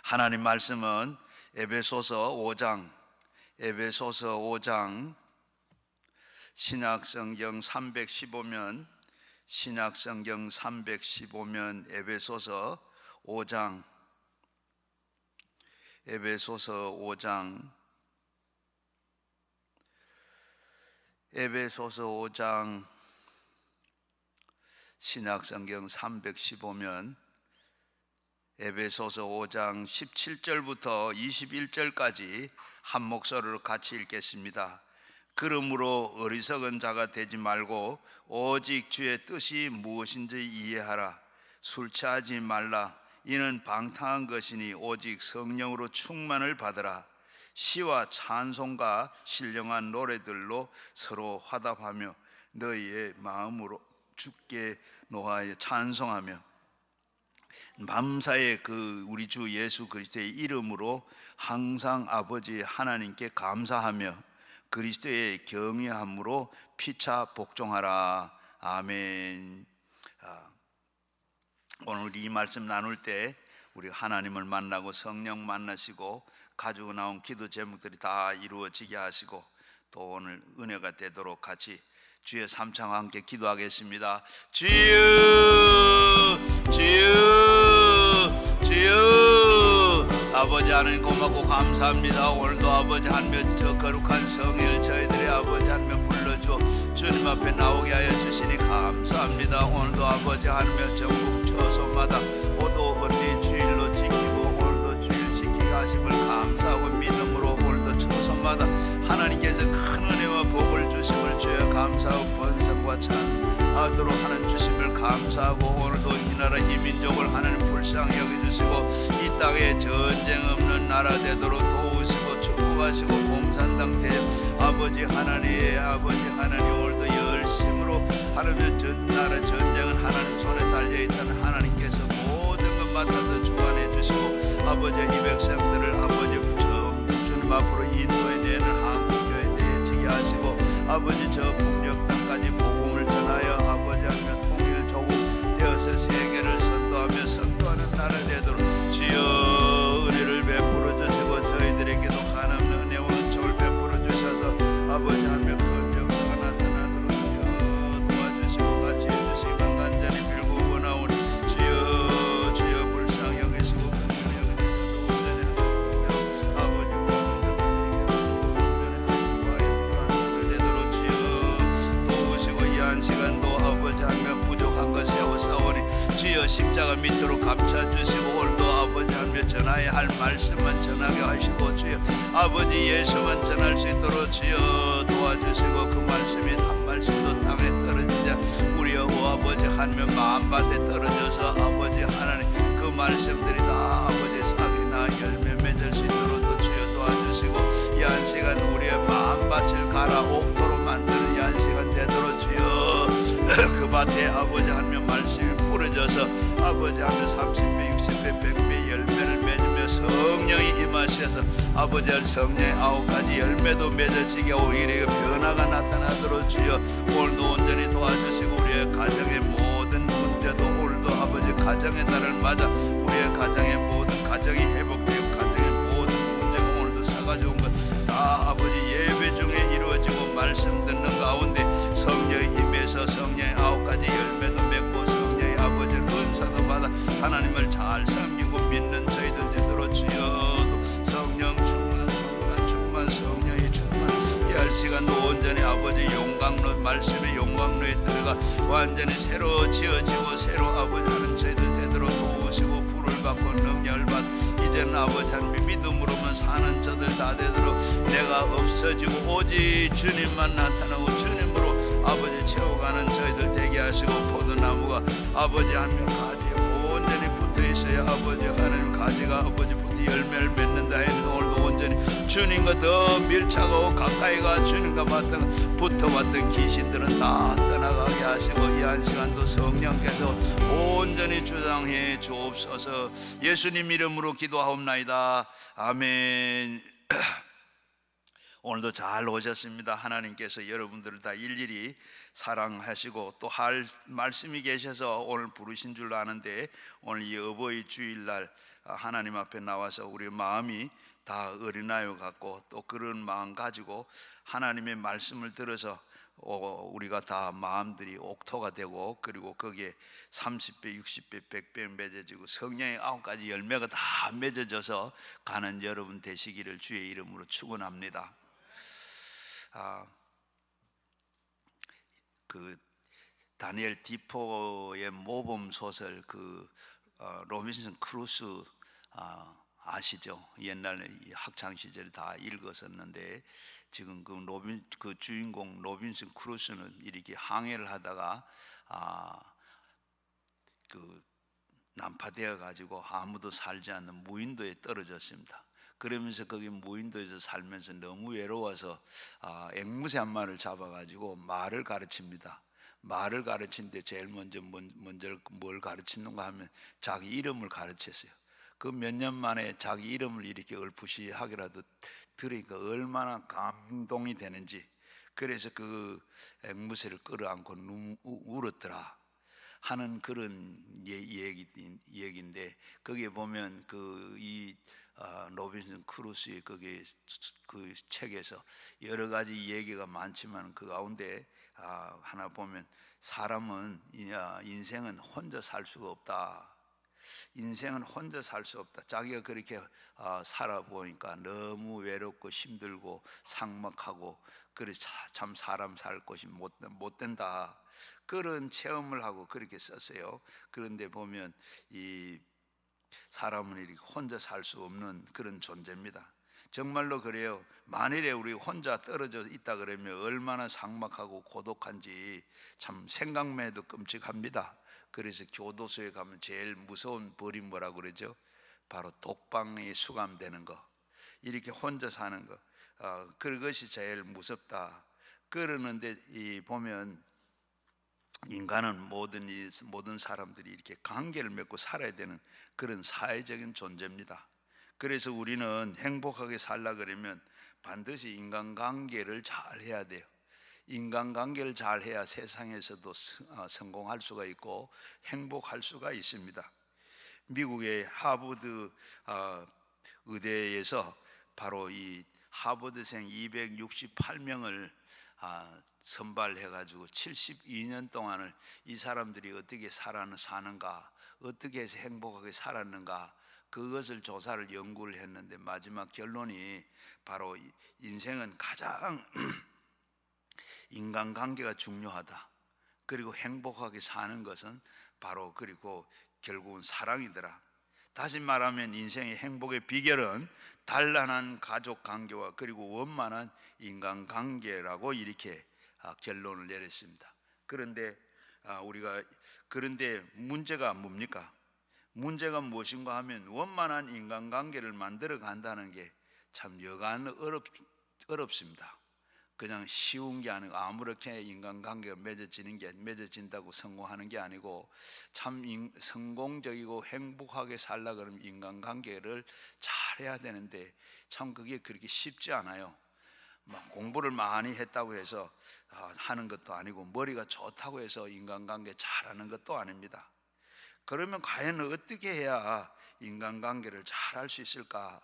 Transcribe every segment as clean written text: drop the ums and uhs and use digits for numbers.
하나님 말씀은 에베소서 5장 신약성경 315면 에베소서 5장 신약성경 315면 에베소서 5장 17절부터 21절까지 한 목소리로 같이 읽겠습니다. 그러므로 어리석은 자가 되지 말고 오직 주의 뜻이 무엇인지 이해하라. 술 취하지 말라. 이는 방탕한 것이니 오직 성령으로 충만을 받으라. 시와 찬송과 신령한 노래들로 서로 화답하며 너희의 마음으로 주께 노하여 찬송하며 밤사이 우리 주 예수 그리스도의 이름으로 항상 아버지 하나님께 감사하며 그리스도의 경외함으로 피차 복종하라. 아멘. 오늘 이 말씀 나눌 때 우리 하나님을 만나고 성령 만나시고 가지고 나온 기도 제목들이 다 이루어지게 하시고 또 오늘 은혜가 되도록 같이 주의 삼창과 함께 기도하겠습니다. 주여 아버지 하나님 고맙고 감사합니다. 오늘도 아버지 하나님 저 거룩한 성일 저희들의 아버지 하나님 불러주어 주님 앞에 나오게 하여 주시니 감사합니다. 오늘도 아버지 하나님 전국 처소마다 오도 어디 주일로 지키고 오늘도 주일 지키게 하심을 감사하고 믿음으로 오늘도 처소마다 하나님께서 큰 은혜와 복을 주심을 주여 감사하고 번성과 찬하도록 하는 주심을 감사하고 오늘도 이 나라 이 민족을 하나님 불쌍히 여겨주시고 이 땅에 전쟁 없는 나라 되도록 도우시고 축복하시고 공산당 대 아버지 하나님 오늘도 열심으로 하나님 전 나라 전쟁은 하나님 손에 달려있다는 하나님께서 모든 것 맡아서 주관해 주시고 아버지 이 백성들을 아버지 주님 앞으로 인도해 내는 한국교회 되어지게 하시고 아버지 저 북녘 땅까지 복음을 전하여 아버지 하나님 통일 조국 되어서 세계를 선도하며 선도하는 나라 되도록 주여 은혜를 베풀어 주시고 저희들에게도 한없는 은혜와 은총을 베풀어 주셔서 아버지 하나님 그 역사가 나타나도록 주여 도와주시고 같이 해주시기만 간절히 빌고 원하오니 주여 불쌍히 여기시고 긍휼히 여기시고 온전히 하시고 아버지 온전히 되도록 주여 도우시고 이 한 시간도 아버지 하나님 부족한 것 세워싸오니 주여 십자가 밑으로 감춰주시고 오늘도 아버지 하나님 전하여야 할 말씀만 전하게 하시고 주여 아버지 예수만 전할 수 있도록 주여 도와주시고 그 말씀이 한 말씀도 땅에 떨어지자 우리 아버지 하나님 마음밭에 떨어져서 아버지 하나님 그 말씀들이 다 아버지 싹이나 열매 맺을 수 있도록 또 주여 도와주시고 이 한 시간 우리의 마음밭을 갈아 옥토로 만드는 이 한 시간 되도록 주여 그 밭에 아버지 하나님 말씀이 뿌려져서 아버지 하나님 30배 60배 100배 열매를 맺으며 성령이 임하셔서 아버지 성령의 9가지 열매도 맺어지게 우리에게 변화가 나타나도록 주여 오늘도 온전히 도와주시고 우리의 가정의 모든 문제도 오늘도 아버지 가정의 날을 맞아 우리의 가정의 모든 가정이 회복되고 가정의 모든 문제가 오늘도 사가져온 것 다 아버지 예배 중에 이루어지고 말씀 듣는 가운데 성령의 힘에서 성령의 9가지 열매도 맺고 성령의 아버지 은사도 받아 하나님을 잘 섬기고 믿는 저희들 되도록 주여 성령 충만 성령이 충만 이 할 시간도 온전히 아버지 용광로 말씀의 용광로에 들어가 완전히 새로 지어지고 새로 아버지 하는 저희들 되도록 도우시고 불을 받고 능력을 받 이제는 아버지 하나님 믿음으로만 사는 저들 다 되도록 내가 없어지고 오직 주님만 나타나고 주님으로 아버지 채워가는 저희들 되게 하시고 포도나무가 아버지 하나님 가지에 온전히 붙어있어야 아버지 하나님 가지가 아버지 붙어 열매를 맺는다 했는데 오늘도 온전히 주님과 더 밀착하고 가까이가 주님과 붙어왔던 귀신들은 다 떠나가게 하시고 이 한 시간도 성령께서 온전히 주장해 주옵소서. 예수님 이름으로 기도하옵나이다. 아멘. 오늘도 잘 오셨습니다. 하나님께서 여러분들을 다 일일이 사랑하시고 또 할 말씀이 계셔서 오늘 부르신 줄로 아는데 오늘 이 어버이 주일날 하나님 앞에 나와서 우리 마음이 다 어린아이 같고 또 그런 마음 가지고 하나님의 말씀을 들어서 우리가 다 마음들이 옥토가 되고 그리고 거기에 30배, 60배, 100배 맺어지고 성령의 9가지 열매가 다 맺어져서 가는 여러분 되시기를 주의 이름으로 축원합니다. 그 다니엘 디포의 모범 소설 로빈슨 크루스 아시죠? 옛날에 학창 시절에 다 읽었었는데 지금 그 주인공 로빈슨 크루스는 이렇게 항해를 하다가 그 난파되어 가지고 아무도 살지 않는 무인도에 떨어졌습니다. 그러면서 거기 무인도에서 살면서 너무 외로워서 앵무새 한 마리를 잡아가지고 말을 가르칩니다. 말을 가르치는데 제일 먼저 뭘 가르치는가 하면 자기 이름을 가르쳤어요. 그 몇 년 만에 자기 이름을 이렇게 얼푸시하게라도 들으니까 얼마나 감동이 되는지. 그래서 그 앵무새를 끌어안고 울었더라 하는 그런 얘기인데, 거기에 보면 로빈슨 크루스의 그 책에서 여러 가지 얘기가 많지만 그 가운데 하나 보면 사람은 인생은 혼자 살 수가 없다. 인생은 혼자 살 수 없다. 자기가 그렇게 살아보니까 너무 외롭고 힘들고 삭막하고 그래서 참 사람 살 곳이 못 된다. 그런 체험을 하고 그렇게 썼어요. 그런데 보면 이 사람은 이렇게 혼자 살 수 없는 그런 존재입니다. 정말로 그래요. 만일에 우리 혼자 떨어져 있다 그러면 얼마나 삭막하고 고독한지 참 생각만 해도 끔찍합니다. 그래서 교도소에 가면 제일 무서운 벌이 뭐라고 그러죠? 바로 독방에 수감되는 거, 이렇게 혼자 사는 거, 그것이 제일 무섭다 그러는데, 보면 인간은 모든 사람들이 이렇게 관계를 맺고 살아야 되는 그런 사회적인 존재입니다. 그래서 우리는 행복하게 살라 그러면 반드시 인간관계를 잘 해야 돼요. 인간관계를 잘 해야 세상에서도 성공할 수가 있고 행복할 수가 있습니다. 미국의 하버드 의대에서 바로 이 하버드생 268명을 선발해가지고 72년 동안을 이 사람들이 어떻게 사는가, 어떻게 해서 행복하게 살았는가, 그것을 조사를 연구를 했는데 마지막 결론이 바로 인생은 가장 인간관계가 중요하다. 그리고 행복하게 사는 것은 바로 그리고 결국은 사랑이더라. 다시 말하면 인생의 행복의 비결은 단란한 가족관계와 그리고 원만한 인간관계라고 이렇게 결론을 내렸습니다. 그런데 그런데 문제가 뭡니까? 문제가 무엇인가 하면 원만한 인간관계를 만들어 간다는 게 참 여간 어렵습니다. 그냥 쉬운 게 아니고 아무렇게 인간관계가 맺어진다고 성공하는 게 아니고 참 성공적이고 행복하게 살라 그러면 인간관계를 잘해야 되는데 참 그게 그렇게 쉽지 않아요. 공부를 많이 했다고 해서 하는 것도 아니고 머리가 좋다고 해서 인간관계 잘하는 것도 아닙니다. 그러면 과연 어떻게 해야 인간관계를 잘 할 수 있을까?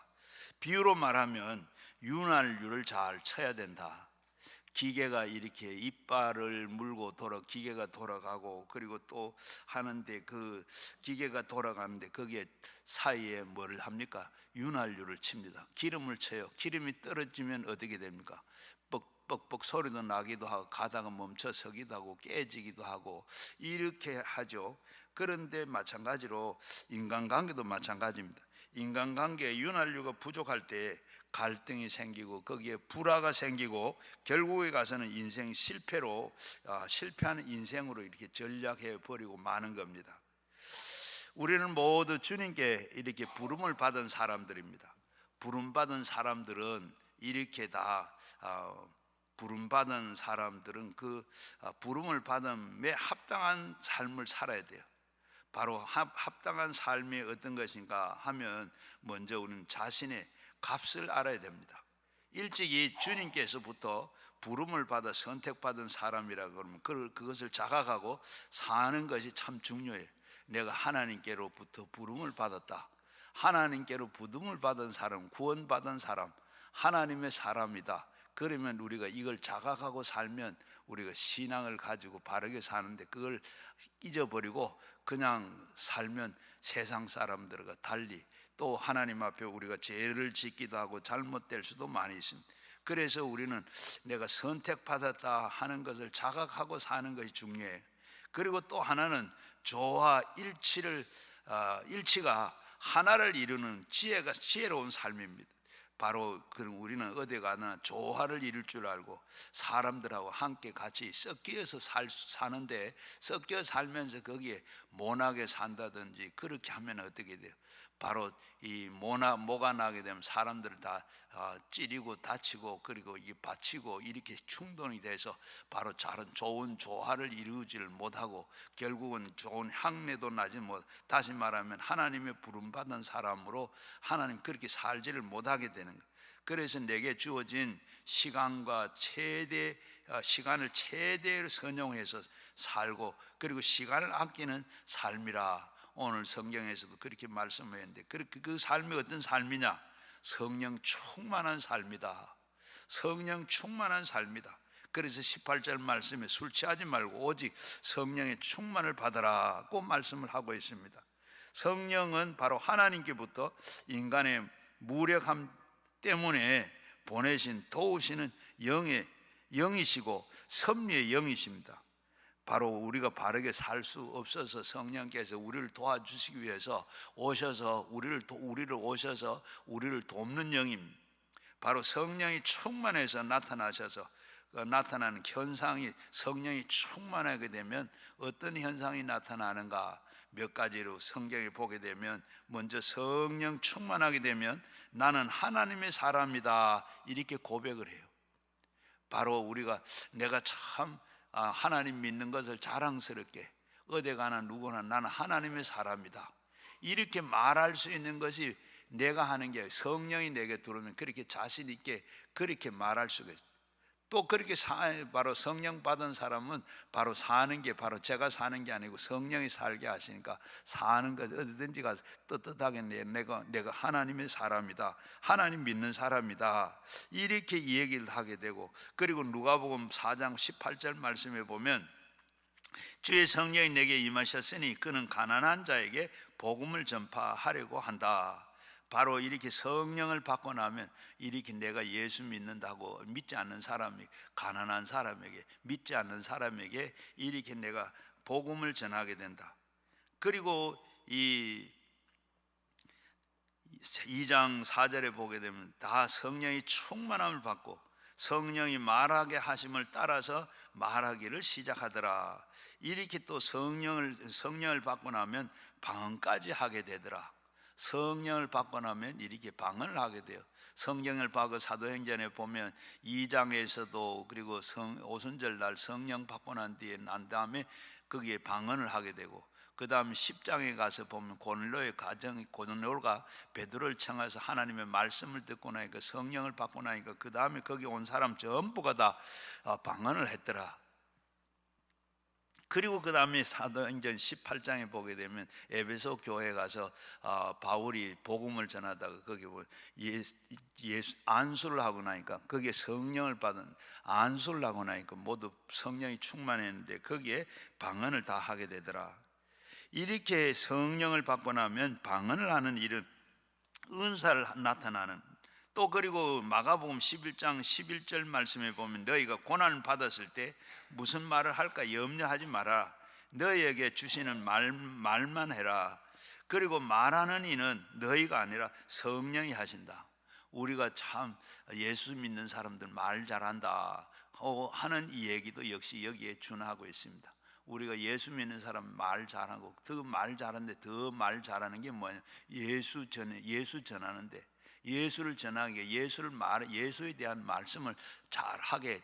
비유로 말하면 윤활유를 잘 쳐야 된다. 기계가 이렇게 이빨을 물고 기계가 돌아가고 그리고 또 하는데 그 기계가 돌아가는데 거기에 사이에 뭐를 합니까? 윤활유를 칩니다. 기름을 쳐요. 기름이 떨어지면 어떻게 됩니까? 뻑뻑 소리도 나기도 하고 가다가 멈춰 서기도 하고 깨지기도 하고 이렇게 하죠. 그런데 마찬가지로 인간관계도 마찬가지입니다. 인간관계에 윤활유가 부족할 때 갈등이 생기고 거기에 불화가 생기고 결국에 가서는 인생 실패하는 인생으로 이렇게 전락해 버리고 마는 겁니다. 우리는 모두 주님께 이렇게 부름을 받은 사람들입니다. 부름받은 사람들은 이렇게 다 부름받은 사람들은 그 부름을 받음에 합당한 삶을 살아야 돼요. 바로 합당한 삶이 어떤 것인가 하면 먼저 우리는 자신의 값을 알아야 됩니다. 일찍이 주님께서부터 부름을 받아 선택받은 사람이라 그러면 그것을 자각하고 사는 것이 참 중요해요. 내가 하나님께로부터 부름을 받았다. 하나님께로 부름을 받은 사람, 구원받은 사람, 하나님의 사람이다. 그러면 우리가 이걸 자각하고 살면 우리가 신앙을 가지고 바르게 사는데, 그걸 잊어버리고 그냥 살면 세상 사람들과 달리 또 하나님 앞에 우리가 죄를 짓기도 하고 잘못될 수도 많이 있습니다. 그래서 우리는 내가 선택받았다 하는 것을 자각하고 사는 것이 중요해요. 그리고 또 하나는 조화 일치가 하나를 이루는 지혜로운 삶입니다. 바로 그럼 우리는 어디 가나 조화를 이룰 줄 알고 사람들하고 함께 같이 섞여서 사는데, 섞여 살면서 거기에 모나게 산다든지 그렇게 하면 어떻게 돼요? 바로 이 모가 나게 되면 사람들을 다 찌르고 다치고, 그리고 이게 받치고 이렇게 충돌이 돼서 바로 좋은 조화를 이루지를 못하고 결국은 좋은 향내도 나지 못, 다시 말하면 하나님의 부름받은 사람으로 하나님 그렇게 살지를 못하게 되는 거예요. 그래서 내게 주어진 시간을 최대로 선용해서 살고, 그리고 시간을 아끼는 삶이라 오늘 성경에서도 그렇게 말씀했는데, 그 삶이 어떤 삶이냐? 성령 충만한 삶이다. 성령 충만한 삶이다. 그래서 18절 말씀에 술 취하지 말고 오직 성령의 충만을 받으라고 말씀을 하고 있습니다. 성령은 바로 하나님께부터 인간의 무력함 때문에 보내신 도우시는 영이시고 섭리의 영이십니다. 바로 우리가 바르게 살 수 없어서 성령께서 우리를 도와주시기 위해서 오셔서 우리를 돕는 영입니다. 바로 성령이 충만해서 나타나는 현상이, 성령이 충만하게 되면 어떤 현상이 나타나는가? 몇 가지로 성경에 보게 되면, 먼저 성령 충만하게 되면 나는 하나님의 사람이다 이렇게 고백을 해요. 바로 우리가 내가 참 하나님 믿는 것을 자랑스럽게 어디 가나 누구나 나는 하나님의 사람이다 이렇게 말할 수 있는 것이 내가 하는 게 아니라 성령이 내게 들어오면 그렇게 자신 있게 그렇게 말할 수가 있어요. 또 그렇게 바로 성령 받은 사람은 바로 사는 게, 바로 제가 사는 게 아니고 성령이 살게 하시니까 사는 것 어디든지 가서 떳떳하게 내가 하나님의 사람이다, 하나님 믿는 사람이다 이렇게 이 얘기를 하게 되고, 그리고 누가복음 4장 18절 말씀에 보면 주의 성령이 내게 임하셨으니 그는 가난한 자에게 복음을 전파하려고 한다. 바로 이렇게 성령을 받고 나면 이렇게 내가 예수 믿는다고 믿지 않는 사람이, 가난한 사람에게, 믿지 않는 사람에게 이렇게 내가 복음을 전하게 된다. 그리고 이 2장 4절에 보게 되면 다 성령이 충만함을 받고 성령이 말하게 하심을 따라서 말하기를 시작하더라. 이렇게 또 성령을 받고 나면 방언까지 하게 되더라. 성령을 받고 나면 이렇게 방언을 하게 돼요. 성령을 받고 사도행전에 보면 2장에서도, 그리고 오순절 날 성령 받고 난 다음에 거기에 방언을 하게 되고, 그 다음 10장에 가서 보면 고넬료가 베드로를 청해서 하나님의 말씀을 듣고 나니까, 성령을 받고 나니까 그 다음에 거기 온 사람 전부가 다 방언을 했더라. 그리고 그 다음에 사도행전 18장에 보게 되면 에베소 교회에 가서 바울이 복음을 전하다가 거기 예수 안수를 하고 나니까, 거기에 성령을 받은 안수를 하고 나니까 모두 성령이 충만했는데 거기에 방언을 다 하게 되더라. 이렇게 성령을 받고 나면 방언을 하는 일은 은사를 나타나는. 또 그리고 마가복음 11장 11절 말씀에 보면 너희가 고난을 받았을 때 무슨 말을 할까 염려하지 마라. 너희에게 주시는 말만 해라. 그리고 말하는 이는 너희가 아니라 성령이 하신다. 우리가 참 예수 믿는 사람들 말 잘한다 하는 이 얘기도 역시 여기에 준하고 있습니다. 우리가 예수 믿는 사람 말 잘하고, 더 말 잘하는데 더 말 잘하는 게 뭐냐? 예수 전하는데, 예수를 전하게, 예수에 대한 말씀을 잘하게.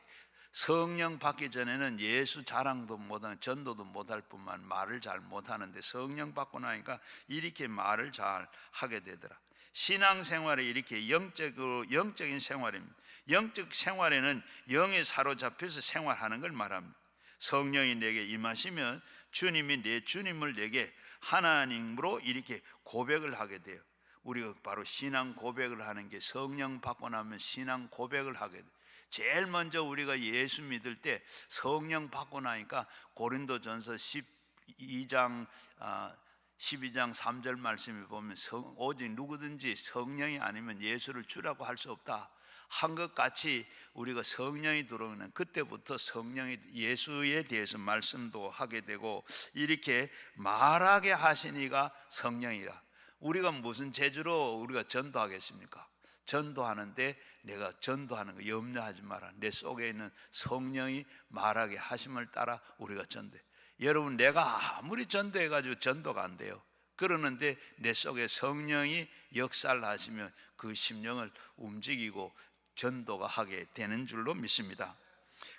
성령 받기 전에는 예수 자랑도 못하는, 전도도 못할 뿐만 말을 잘 못하는데 성령 받고 나니까 이렇게 말을 잘 하게 되더라. 신앙생활에 이렇게 영적인 생활입니다. 영적 생활에는 영에 사로잡혀서 생활하는 걸 말합니다. 성령이 내게 임하시면 주님이 내 주님을 내게 하나님으로 이렇게 고백을 하게 돼요. 우리가 바로 신앙 고백을 하는 게 성령 받고 나면 신앙 고백을 하게 돼. 제일 먼저 우리가 예수 믿을 때 성령 받고 나니까 고린도전서 12장 3절 말씀에 보면 오직 누구든지 성령이 아니면 예수를 주라고 할 수 없다 한 것 같이 우리가 성령이 들어오는 그때부터 성령이 예수에 대해서 말씀도 하게 되고 이렇게 말하게 하시니가 성령이라. 우리가 무슨 재주로 우리가 전도하겠습니까? 전도하는데 내가 전도하는 거 염려하지 마라. 내 속에 있는 성령이 말하게 하심을 따라 우리가 전도해. 여러분, 내가 아무리 전도해가지고 전도가 안 돼요. 그러는데 내 속에 성령이 역사를 하시면 그 심령을 움직이고 전도가 하게 되는 줄로 믿습니다.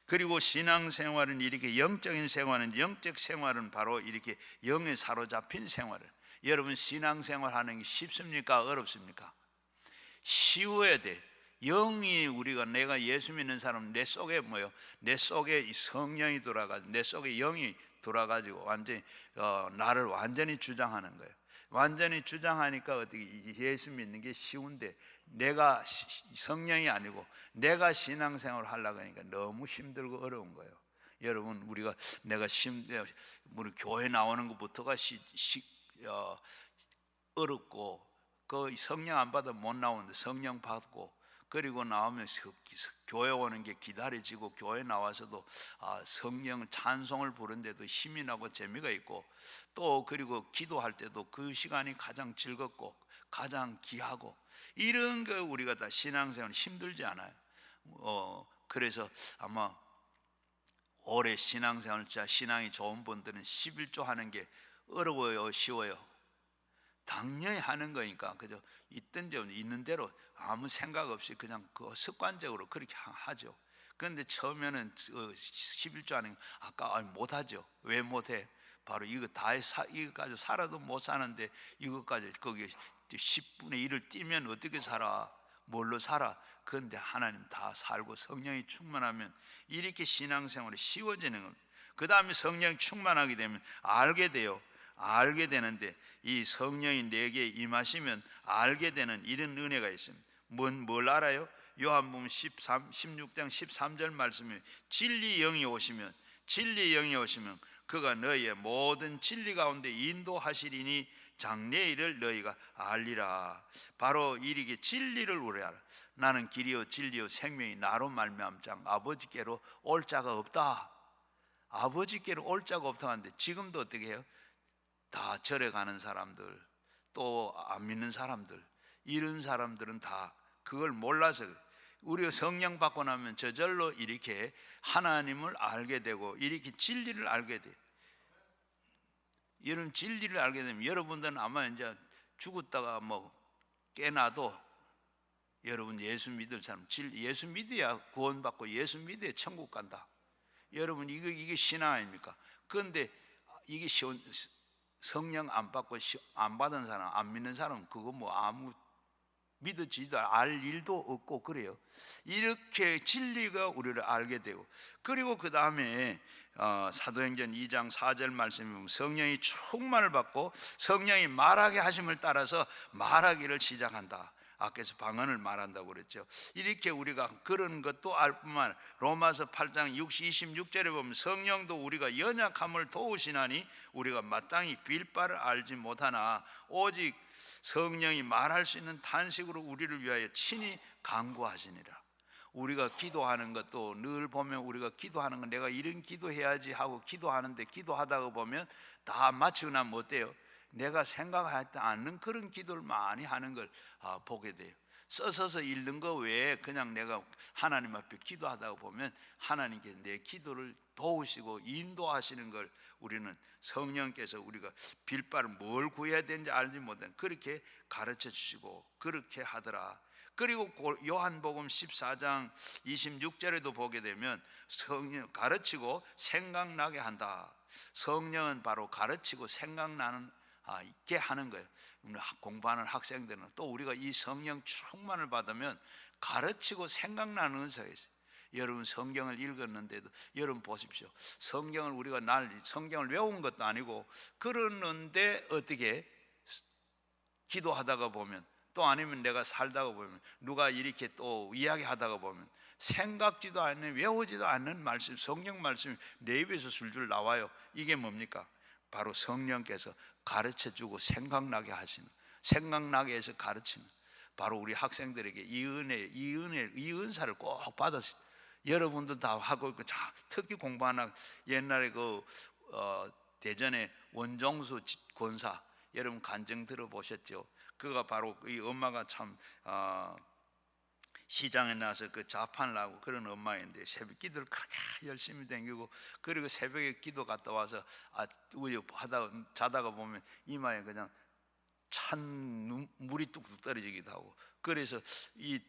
그리고 신앙생활은 이렇게 영적인 생활은, 영적 생활은 바로 이렇게 영에 사로잡힌 생활을. 여러분, 신앙생활 하는 게 쉽습니까? 어렵습니까? 쉬워야 돼. 영이 우리가 내가 예수 믿는 사람 내 속에 뭐요? 내 속에 이 성령이 돌아가지고 내 속에 영이 돌아가지고 완전히 나를 완전히 주장하는 거예요. 완전히 주장하니까 어떻게 예수 믿는 게 쉬운데 내가 성령이 아니고 내가 신앙생활을 하려고 하니까 너무 힘들고 어려운 거예요. 여러분, 우리가 우리 교회 나오는 것부터가 어렵고 그 성령 안 받으면 못 나오는데 성령 받고 그리고 나오면 교회 오는 게 기다려지고 교회 나와서도 성령 찬송을 부르는데도 힘이 나고 재미가 있고 또 그리고 기도할 때도 그 시간이 가장 즐겁고 가장 귀하고 이런 거 우리가 다 신앙생활 힘들지 않아요. 그래서 아마 올해 신앙생활 진짜 신앙이 좋은 분들은 11조 하는 게 어려워요, 쉬워요? 당연히 하는 거니까 그죠? 있든지 있는 대로 아무 생각 없이 그냥 그 습관적으로 그렇게 하죠. 그런데 처음에는 11조 하는 거 아까 못하죠. 왜 못해? 바로 이거 이거 가지고 살아도 못 사는데 이것까지 거기 10분의 1을 띄면 어떻게 살아? 뭘로 살아? 그런데 하나님 다 살고 성령이 충만하면 이렇게 신앙생활이 쉬워지는 겁니다. 그 다음에 성령 충만하게 되면 알게 돼요. 알게 되는데 이 성령이 내게 임하시면 알게 되는 이런 은혜가 있습니다. 뭘 알아요? 요한복음 16장 13절 말씀에 진리 영이 오시면 그가 너희의 모든 진리 가운데 인도하시리니 장래 일을 너희가 알리라. 바로 이렇게 진리를 우리 알아. 나는 길이요 진리요 생명이 나로 말미암자 아버지께로 올 자가 없다. 아버지께로 올 자가 없다 하는데 지금도 어떻게 해요? 다 절에 가는 사람들 또 안 믿는 사람들 이런 사람들은 다 그걸 몰라서 우리가 성령 받고 나면 저절로 이렇게 하나님을 알게 되고 이렇게 진리를 알게 돼. 이런 진리를 알게 되면 여러분들은 아마 이제 죽었다가 뭐 깨나도 여러분 예수 믿을 사람 예수 믿어야 구원받고 예수 믿어야 천국 간다. 여러분 이게 신앙 아닙니까? 그런데 이게 성령 안 받고 안 받은 사람, 안 믿는 사람은 그거 뭐 아무 믿어지도 알 일도 없고 그래요. 이렇게 진리가 우리를 알게 되고 그리고 그 다음에 사도행전 2장 4절 말씀에 보면 성령이 충만을 받고 성령이 말하게 하심을 따라서 말하기를 시작한다. 아까서 방언을 말한다고 그랬죠. 이렇게 우리가 그런 것도 알 뿐만 아니라 로마서 8장 26절에 보면 성령도 우리가 연약함을 도우시나니 우리가 마땅히 빌 바를 알지 못하나 오직 성령이 말할 수 있는 탄식으로 우리를 위하여 친히 간구하시니라. 우리가 기도하는 것도 늘 보면 우리가 기도하는 건 내가 이런 기도해야지 하고 기도하는데 기도하다가 보면 다 마치고 나면 어때요? 내가 생각하지 않는 그런 기도를 많이 하는 걸 보게 돼요. 써서 읽는 거 외에 그냥 내가 하나님 앞에 기도하다가 보면 하나님께 내 기도를 도우시고 인도하시는 걸 우리는 성령께서 우리가 빌 바를 뭘 구해야 되는지 알지 못한 그렇게 가르쳐 주시고 그렇게 하더라. 그리고 요한복음 14장 26절에도 보게 되면 성령 가르치고 생각나게 한다. 성령은 바로 가르치고 생각나는 있게 하는 거예요. 공부하는 학생들은 또 우리가 이 성령 충만을 받으면 가르치고 생각나는 은사가 있어요. 여러분 성경을 읽었는데도 여러분 보십시오. 성경을 우리가 성경을 외운 것도 아니고 그러는데 어떻게 기도하다가 보면 또 아니면 내가 살다가 보면 누가 이렇게 또 이야기하다가 보면 생각지도 않는, 외우지도 않는 말씀, 성경 말씀이 내 입에서 술술 나와요. 이게 뭡니까? 바로 성령께서 가르쳐주고 생각나게 하시는, 생각나게 해서 가르치는, 바로 우리 학생들에게 이 은사를 꼭 받았어요. 여러분도 다 하고 있고, 특히 공부하나, 옛날에 대전에 원종수 권사, 여러분 간증 들어보셨죠? 그가 바로 이 엄마가 참 시장에 나서 그 자판을 하고 그런 엄마인데, 새벽 기도를 그렇게 열심히 댕기고, 그리고 새벽에 기도 갔다 와서 자다가 보면 이마에 그냥 찬 물이 뚝뚝 떨어지기도 하고, 그래서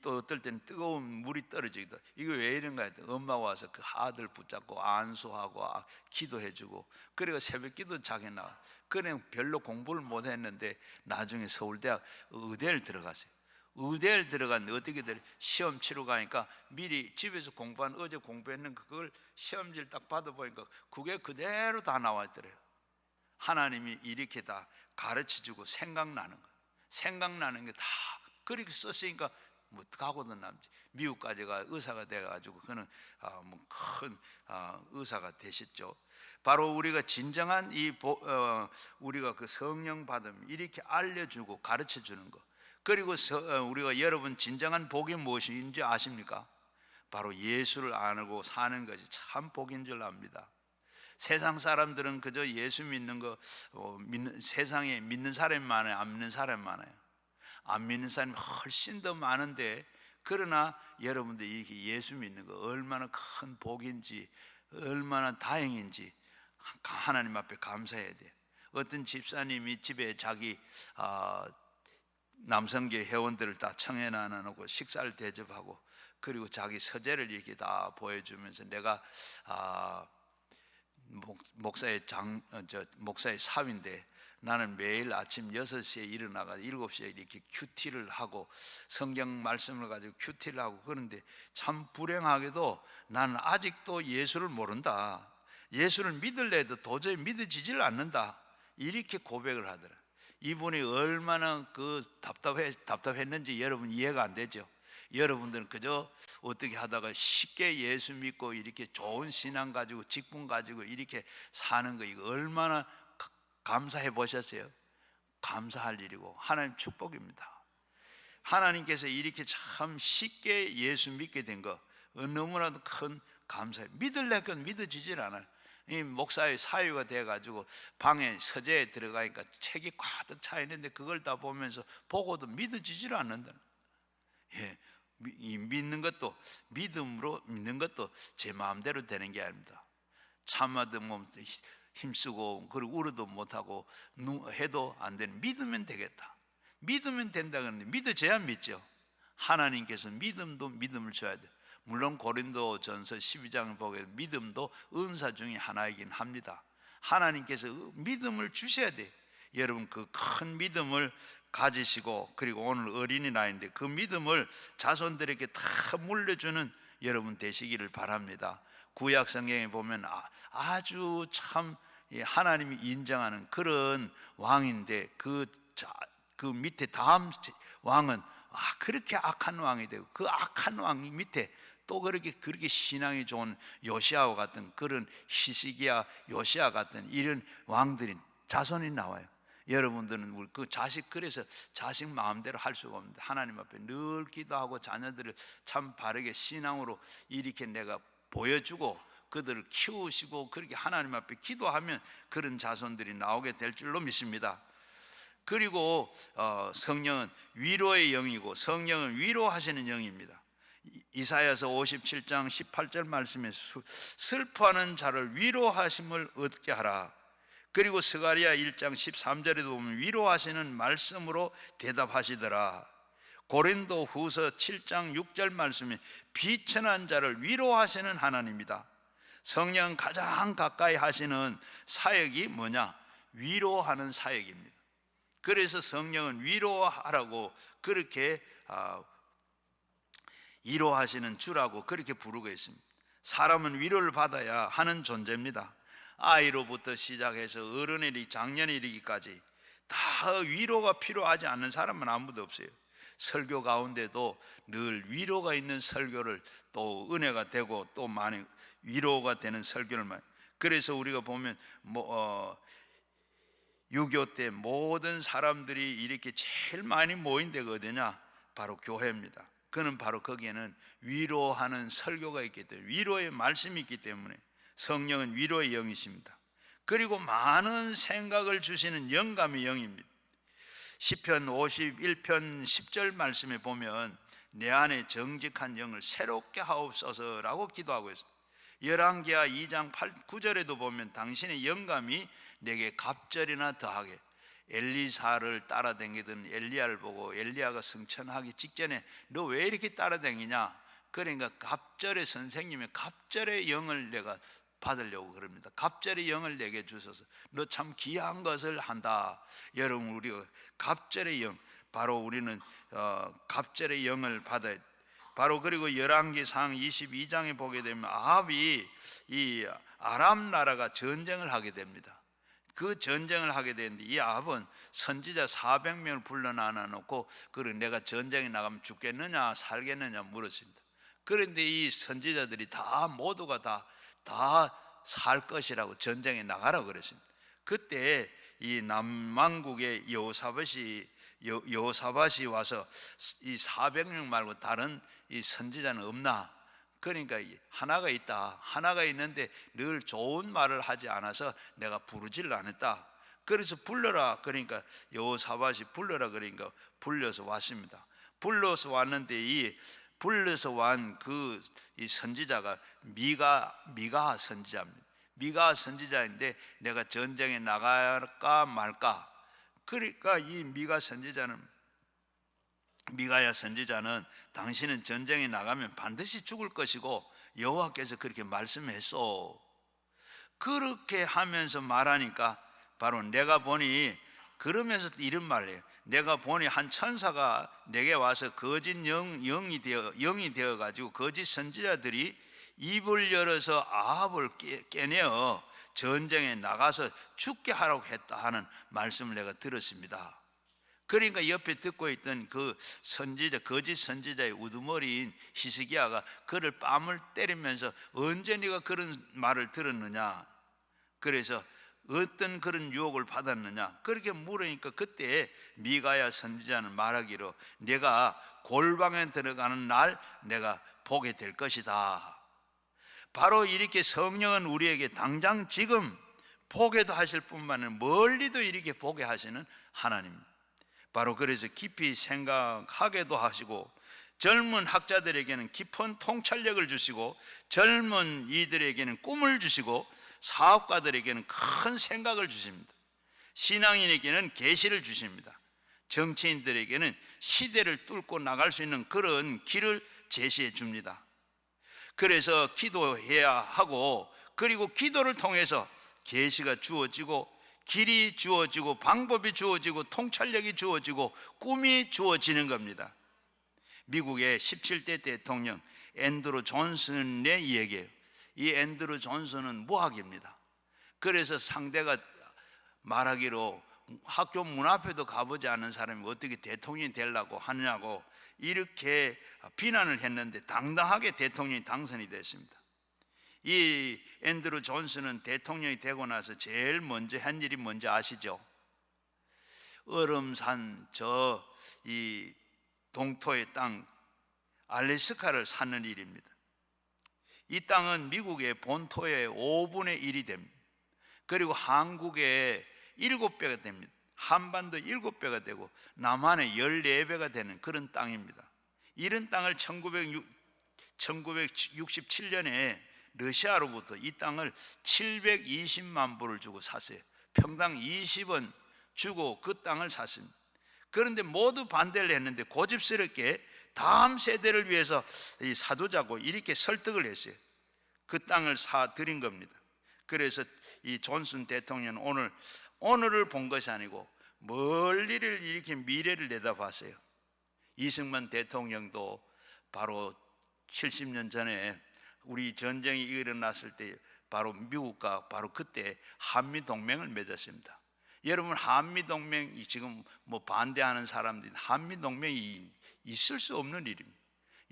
또 어떨 때는 뜨거운 물이 떨어지기도 하고, 이거 왜 이런가 했더니 엄마가 와서 그 아들 붙잡고 안수하고 기도해주고, 그리고 새벽 기도 자기 나와. 그냥 별로 공부를 못했는데 나중에 서울대학 의대를 들어갔어요. 의대를 들어갔는데 어떻게 돼? 시험 치러 가니까 미리 집에서 어제 공부했는 그걸 시험지를 딱 받아보니까 그게 그대로 다 나와 있더래요. 하나님이 이렇게 다 가르쳐주고 생각나는 거, 생각나는 게 다 그렇게 썼으니까 뭐 가고는 남지. 미국까지 가 의사가 돼가지고 그는 큰 의사가 되셨죠. 바로 우리가 진정한 우리가 그 성령 받음 이렇게 알려주고 가르쳐주는 거. 그리고 우리가 여러분 진정한 복이 무엇인지 아십니까? 바로 예수를 알고 사는 것이 참 복인 줄 압니다. 세상 사람들은 그저 예수 믿는 거 세상에 믿는 사람이 많아요, 안 믿는 사람이 많아요. 안 믿는 사람이 훨씬 더 많은데, 그러나 여러분들 이렇게 예수 믿는 거 얼마나 큰 복인지, 얼마나 다행인지 하나님 앞에 감사해야 돼요. 어떤 집사님이 집에 자기 남성계 회원들을 다 청해놔놓고 식사를 대접하고, 그리고 자기 서재를 이렇게 다 보여주면서, 내가 목사의 사위인데 나는 매일 아침 6시에 일어나가 7시에 이렇게 큐티를 하고 성경 말씀을 가지고 큐티를 하고, 그런데 참 불행하게도 나는 아직도 예수를 모른다, 예수를 믿을래 해도 도저히 믿어지질 않는다, 이렇게 고백을 하더라. 이분이 얼마나 답답했는지 여러분 이해가 안 되죠? 여러분들은 그저 어떻게 하다가 쉽게 예수 믿고 이렇게 좋은 신앙 가지고 직분 가지고 이렇게 사는 거, 이거 얼마나 감사해 보셨어요? 감사할 일이고 하나님 축복입니다. 하나님께서 이렇게 참 쉽게 예수 믿게 된 거 너무나도 큰 감사해요. 믿을래 건 믿어지질 않아요. 이 목사의 사유가 돼가지고 방에 서재에 들어가니까 책이 가득 차 있는데 그걸 다 보면서 보고도 믿어지질 않는다. 이 믿음으로 믿는 것도 제 마음대로 되는 게 아닙니다. 참아도 힘쓰고 그리고 울어도 못하고 해도 안 되는, 믿으면 되겠다, 믿으면 된다 그러는데 믿어져야 믿죠. 하나님께서 믿음을 줘야 돼요. 물론 고린도전서 12장을 보게 믿음도 은사 중에 하나이긴 합니다. 하나님께서 믿음을 주셔야 돼요. 여러분 그 큰 믿음을 가지시고, 그리고 오늘 어린이날인데 그 믿음을 자손들에게 다 물려주는 여러분 되시기를 바랍니다. 구약 성경에 보면 아주 참 하나님이 인정하는 그런 왕인데, 그 밑에 다음 왕은 그렇게 악한 왕이 되고, 그 악한 왕 밑에 또 그렇게 신앙이 좋은 요시아와 같은, 그런 히스기야, 요시아 같은 이런 왕들이 자손이 나와요. 여러분들은 그래서 자식 마음대로 할 수가 없는데, 하나님 앞에 늘 기도하고 자녀들을 참 바르게 신앙으로 이렇게 내가 보여주고 그들을 키우시고 그렇게 하나님 앞에 기도하면 그런 자손들이 나오게 될 줄로 믿습니다. 그리고 성령은 위로의 영이고, 성령은 위로하시는 영입니다. 이사야서 57장 18절 말씀에 슬퍼하는 자를 위로하심을 얻게 하라. 그리고 스가랴 1장 13절에도 보면 위로하시는 말씀으로 대답하시더라. 고린도 후서 7장 6절 말씀에 비천한 자를 위로하시는 하나님이다. 성령 가장 가까이 하시는 사역이 뭐냐? 위로하는 사역입니다. 그래서 성령은 위로하라고 그렇게 위로하시는 주라고 그렇게 부르고 있습니다. 사람은 위로를 받아야 하는 존재입니다. 아이로부터 시작해서 어른이 장년이 이르기까지 다 위로가 필요하지 않는 사람은 아무도 없어요. 설교 가운데도 늘 위로가 있는 설교를, 또 은혜가 되고 또 많이 위로가 되는 설교를 많이. 그래서 우리가 보면 6.25 때 모든 사람들이 이렇게 제일 많이 모인 데가 어디냐? 바로 교회입니다. 그는 바로 거기에는 위로하는 설교가 있기 때문에, 위로의 말씀이 있기 때문에, 성령은 위로의 영이십니다. 그리고 많은 생각을 주시는 영감의 영입니다. 시편 51편 10절 말씀에 보면 내 안에 정직한 영을 새롭게 하옵소서라고 기도하고 있습니다. 열왕기하 2장 9절에도 보면 당신의 영감이 내게 갑절이나 더하게. 엘리사를 따라다니던 엘리야를 보고 엘리야가 승천하기 직전에 너 왜 이렇게 따라다니냐? 그러니까 갑절의 선생님의 갑절의 영을 내가 받으려고 그럽니다. 갑절의 영을 내게 주소서. 너 참 귀한 것을 한다. 여러분, 우리가 갑절의 영, 바로 우리는 갑절의 영을 받아야 돼. 바로 그리고 열왕기상 22장에 보게 되면 아합이 이 아람 나라가 전쟁을 하게 됩니다. 그 전쟁을 하게 되는데 이 아합은 선지자 400명을 불러놔 놓고 그래 내가 전쟁에 나가면 죽겠느냐 살겠느냐 물었습니다. 그런데 이 선지자들이 다 모두가 다 살 것이라고 전쟁에 나가라고 그랬습니다. 그때 이 남왕국의 여호사밧이 와서 이 400명 말고 다른 이 선지자는 없나? 그러니까 하나가 있다. 하나가 있는데 늘 좋은 말을 하지 않아서 내가 부르지를 않았다. 그래서 불러라. 그러니까 여호사밧이 불러라. 그러니까 불려서 왔습니다. 불러서 왔는데 이 불러서 완 그 이 선지자가 미가 선지자입니다. 미가 선지자인데 내가 전쟁에 나갈까 말까. 그러니까 이 미가야 선지자는 당신은 전쟁에 나가면 반드시 죽을 것이고 여호와께서 그렇게 말씀했소. 그렇게 하면서 말하니까 바로 내가 보니, 그러면서 이런 말을 해요. 내가 보니 한 천사가 내게 와서 거짓 영이 되어 가지고 거짓 선지자들이 입을 열어서 아합을 깨내어 전쟁에 나가서 죽게 하라고 했다 하는 말씀을 내가 들었습니다. 그러니까 옆에 듣고 있던 그 선지자, 거짓 선지자의 우두머리인 히스기야가 그를 뺨을 때리면서 언제 네가 그런 말을 들었느냐? 그래서 어떤 그런 유혹을 받았느냐? 그렇게 물으니까 그때 미가야 선지자는 말하기로 내가 골방에 들어가는 날 내가 보게 될 것이다. 바로 이렇게 성령은 우리에게 당장 지금 보게도 하실 뿐만 아니라 멀리도 이렇게 보게 하시는 하나님. 바로 그래서 깊이 생각하게도 하시고 젊은 학자들에게는 깊은 통찰력을 주시고 젊은 이들에게는 꿈을 주시고 사업가들에게는 큰 생각을 주십니다. 신앙인에게는 계시를 주십니다. 정치인들에게는 시대를 뚫고 나갈 수 있는 그런 길을 제시해 줍니다. 그래서 기도해야 하고, 그리고 기도를 통해서 계시가 주어지고 길이 주어지고 방법이 주어지고 통찰력이 주어지고 꿈이 주어지는 겁니다. 미국의 17대 대통령 앤드루 존슨의 이야기예요. 이 앤드루 존슨은 무학입니다. 그래서 상대가 말하기로 학교 문 앞에도 가보지 않은 사람이 어떻게 대통령이 되려고 하느냐고 이렇게 비난을 했는데 당당하게 대통령이 당선이 됐습니다. 이 앤드루 존슨은 대통령이 되고 나서 제일 먼저 한 일이 뭔지 아시죠? 얼음산 이 동토의 땅 알래스카를 사는 일입니다. 이 땅은 미국의 본토의 5분의 1이 됩니다. 그리고 한국의 7배가 됩니다. 한반도 7배가 되고 남한의 14배가 되는 그런 땅입니다. 이런 땅을 1967년에 러시아로부터 이 땅을 720만 불을 주고 샀어요. 평당 20원 주고 그 땅을 샀습니다. 그런데 모두 반대를 했는데 고집스럽게 다음 세대를 위해서 사두자고 이렇게 설득을 했어요. 그 땅을 사드린 겁니다. 그래서 이 존슨 대통령은 오늘을 본 것이 아니고 멀리를 이렇게 미래를 내다봤어요. 이승만 대통령도 바로 70년 전에 우리 전쟁이 일어났을 때 바로 미국과 바로 그때 한미동맹을 맺었습니다. 여러분, 한미동맹이 지금 반대하는 사람들이 한미동맹이 있을 수 없는 일입니다.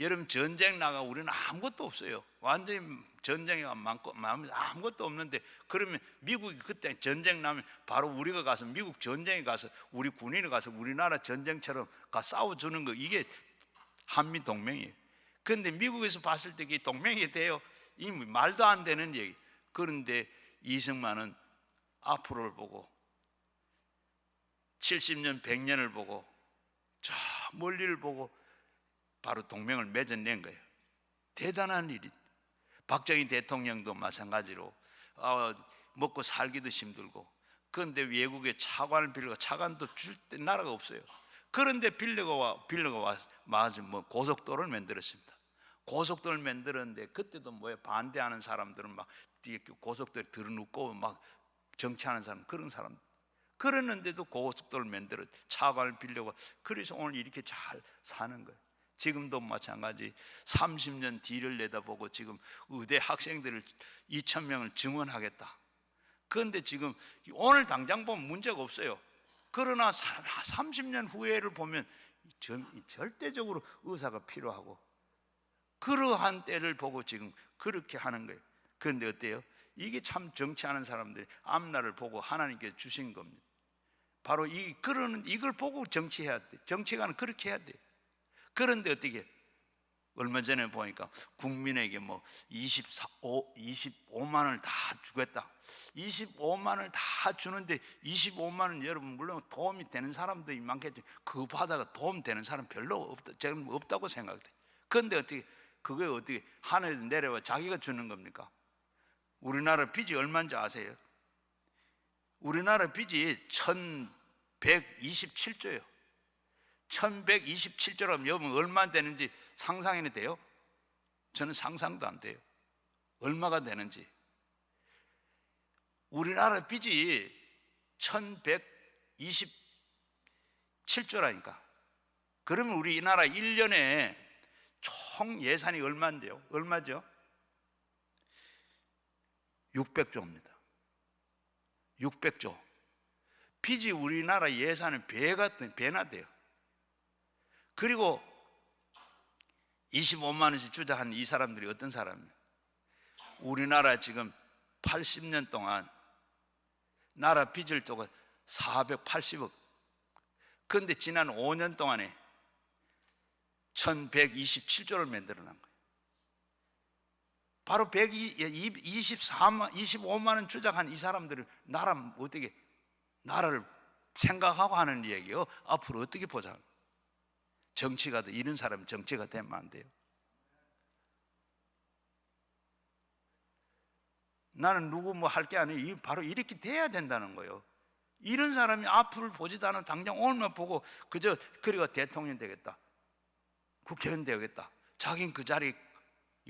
여러분, 전쟁 나가 우리는 아무것도 없어요. 완전히 전쟁이 많고 아무것도 없는데, 그러면 미국이 그때 전쟁 나면 바로 우리가 가서 미국 전쟁에 가서 우리 군인이 가서 우리나라 전쟁처럼 가 싸워주는 거, 이게 한미 동맹이에요. 그런데 미국에서 봤을 때 이게 동맹이 돼요? 이 말도 안 되는 얘기. 그런데 이승만은 앞으로를 보고 70년 100년을 보고 저 멀리를 보고 바로 동맹을 맺어낸 거예요. 대단한 일이. 박정희 대통령도 마찬가지로 먹고 살기도 힘들고, 그런데 외국에 차관을 빌려가, 차관도 줄 때 나라가 없어요. 그런데 빌려가 와서 고속도로를 만들었습니다. 고속도로를 만들었는데 그때도 반대하는 사람들은 막 고속도로에 들어눕고 막 정치하는 사람, 그런 사람. 그랬는데도 고속도로를 만들어 차관을 빌려가, 그래서 오늘 이렇게 잘 사는 거예요. 지금도 마찬가지 30년 뒤를 내다보고 지금 의대 학생들을 2,000명을 증원하겠다. 그런데 지금 오늘 당장 보면 문제가 없어요. 그러나 30년 후에를 보면 절대적으로 의사가 필요하고, 그러한 때를 보고 지금 그렇게 하는 거예요. 그런데 어때요? 이게 참 정치하는 사람들이 앞날을 보고 하나님께 주신 겁니다. 바로 이걸 보고 정치해야 돼. 정치가는 그렇게 해야 돼. 그런데 어떻게, 얼마 전에 보니까 국민에게 25만 원을 다 주겠다. 25만 원을 다 주는데 25만 원, 여러분 물론 도움이 되는 사람도 많겠죠. 그거 받아가 도움 되는 사람 별로 없다. 저는 없다고 생각돼요. 그런데 그게 어떻게 하늘에서 내려와 자기가 주는 겁니까? 우리나라 빚이 얼마인지 아세요? 우리나라 빚이 1127조예요. 1127조라면 여러분 얼마 되는지 상상이 돼요? 저는 상상도 안 돼요. 얼마가 되는지. 우리나라 빚이 1127조라니까. 그러면 우리나라 1년에 총 예산이 얼마인데요? 얼마죠? 600조입니다. 600조. 빚이 우리나라 예산은 배나 돼요. 그리고 25만 원씩 주자한 이 사람들이 어떤 사람이에요? 우리나라 지금 80년 동안 나라 빚을 쪼가 480억. 그런데 지난 5년 동안에 1127조를 만들어 난 거예요. 바로 25만 원 주작한 이 사람들을 나라를 생각하고 하는 얘기예요. 앞으로 어떻게 보자. 정치가 돼. 이런 사람은 정치가 되면 안 돼요. 나는 누구 할 게 아니에요. 바로 이렇게 돼야 된다는 거예요. 이런 사람이 앞을 보지도 않아 당장 오늘만 보고 그리고 대통령 되겠다, 국회의원 되겠다. 자기는 그 자리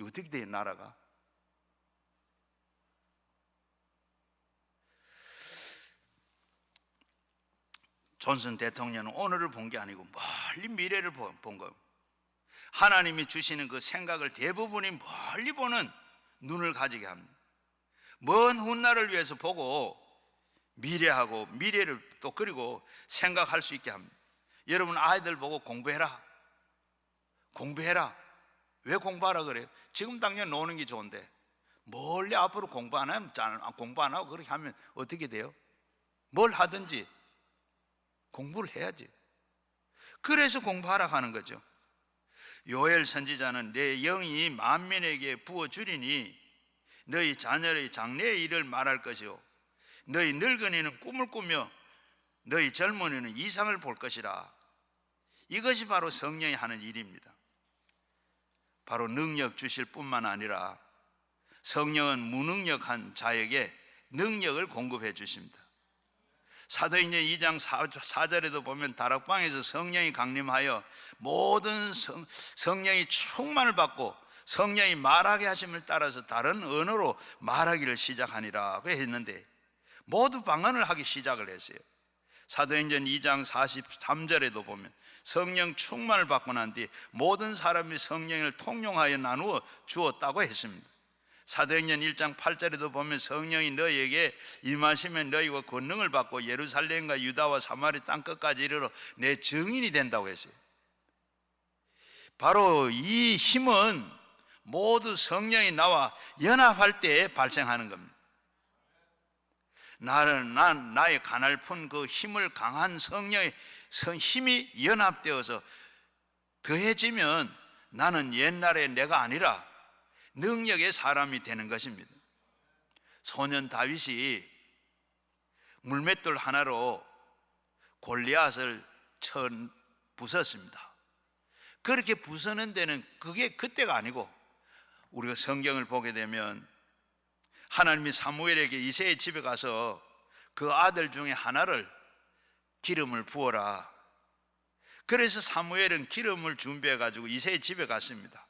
어떻게 돼요, 나라가? 존슨 대통령은 오늘을 본 게 아니고 멀리 미래를 본 거예요. 하나님이 주시는 그 생각을 대부분이 멀리 보는 눈을 가지게 합니다. 먼 훗날을 위해서 보고 미래를 또 그리고 생각할 수 있게 합니다. 여러분 아이들 보고 공부해라. 왜 공부하라 그래요? 지금 당장 노는 게 좋은데 멀리 앞으로 공부 안 하고 그렇게 하면 어떻게 돼요? 뭘 하든지 공부를 해야지. 그래서 공부하라 하는 거죠. 요엘 선지자는 내 영이 만민에게 부어주리니 너희 자녀의 장래의 일을 말할 것이요 너희 늙은이는 꿈을 꾸며 너희 젊은이는 이상을 볼 것이라. 이것이 바로 성령이 하는 일입니다. 바로 능력 주실 뿐만 아니라 성령은 무능력한 자에게 능력을 공급해 주십니다. 사도행전 2장 4절에도 보면 다락방에서 성령이 강림하여 모든 성령이 충만을 받고 성령이 말하게 하심을 따라서 다른 언어로 말하기를 시작하니라고 했는데 모두 방언을 하기 시작을 했어요. 사도행전 2장 43절에도 보면 성령 충만을 받고 난 뒤 모든 사람이 성령을 통용하여 나누어 주었다고 했습니다. 사도행전 1장 8절에도 보면 성령이 너희에게 임하시면 너희가 권능을 받고 예루살렘과 유다와 사마리 땅끝까지 이르러 내 증인이 된다고 했어요. 바로 이 힘은 모두 성령이 나와 연합할 때 발생하는 겁니다. 나의 가냘픈 그 힘을 강한 성령의 힘이 연합되어서 더해지면 나는 옛날의 내가 아니라 능력의 사람이 되는 것입니다. 소년 다윗이 물맷돌 하나로 골리앗을 부쉈습니다. 그렇게 부수는 데는 그게 그때가 아니고, 우리가 성경을 보게 되면 하나님이 사무엘에게 이새의 집에 가서 그 아들 중에 하나를 기름을 부어라. 그래서 사무엘은 기름을 준비해 가지고 이새의 집에 갔습니다.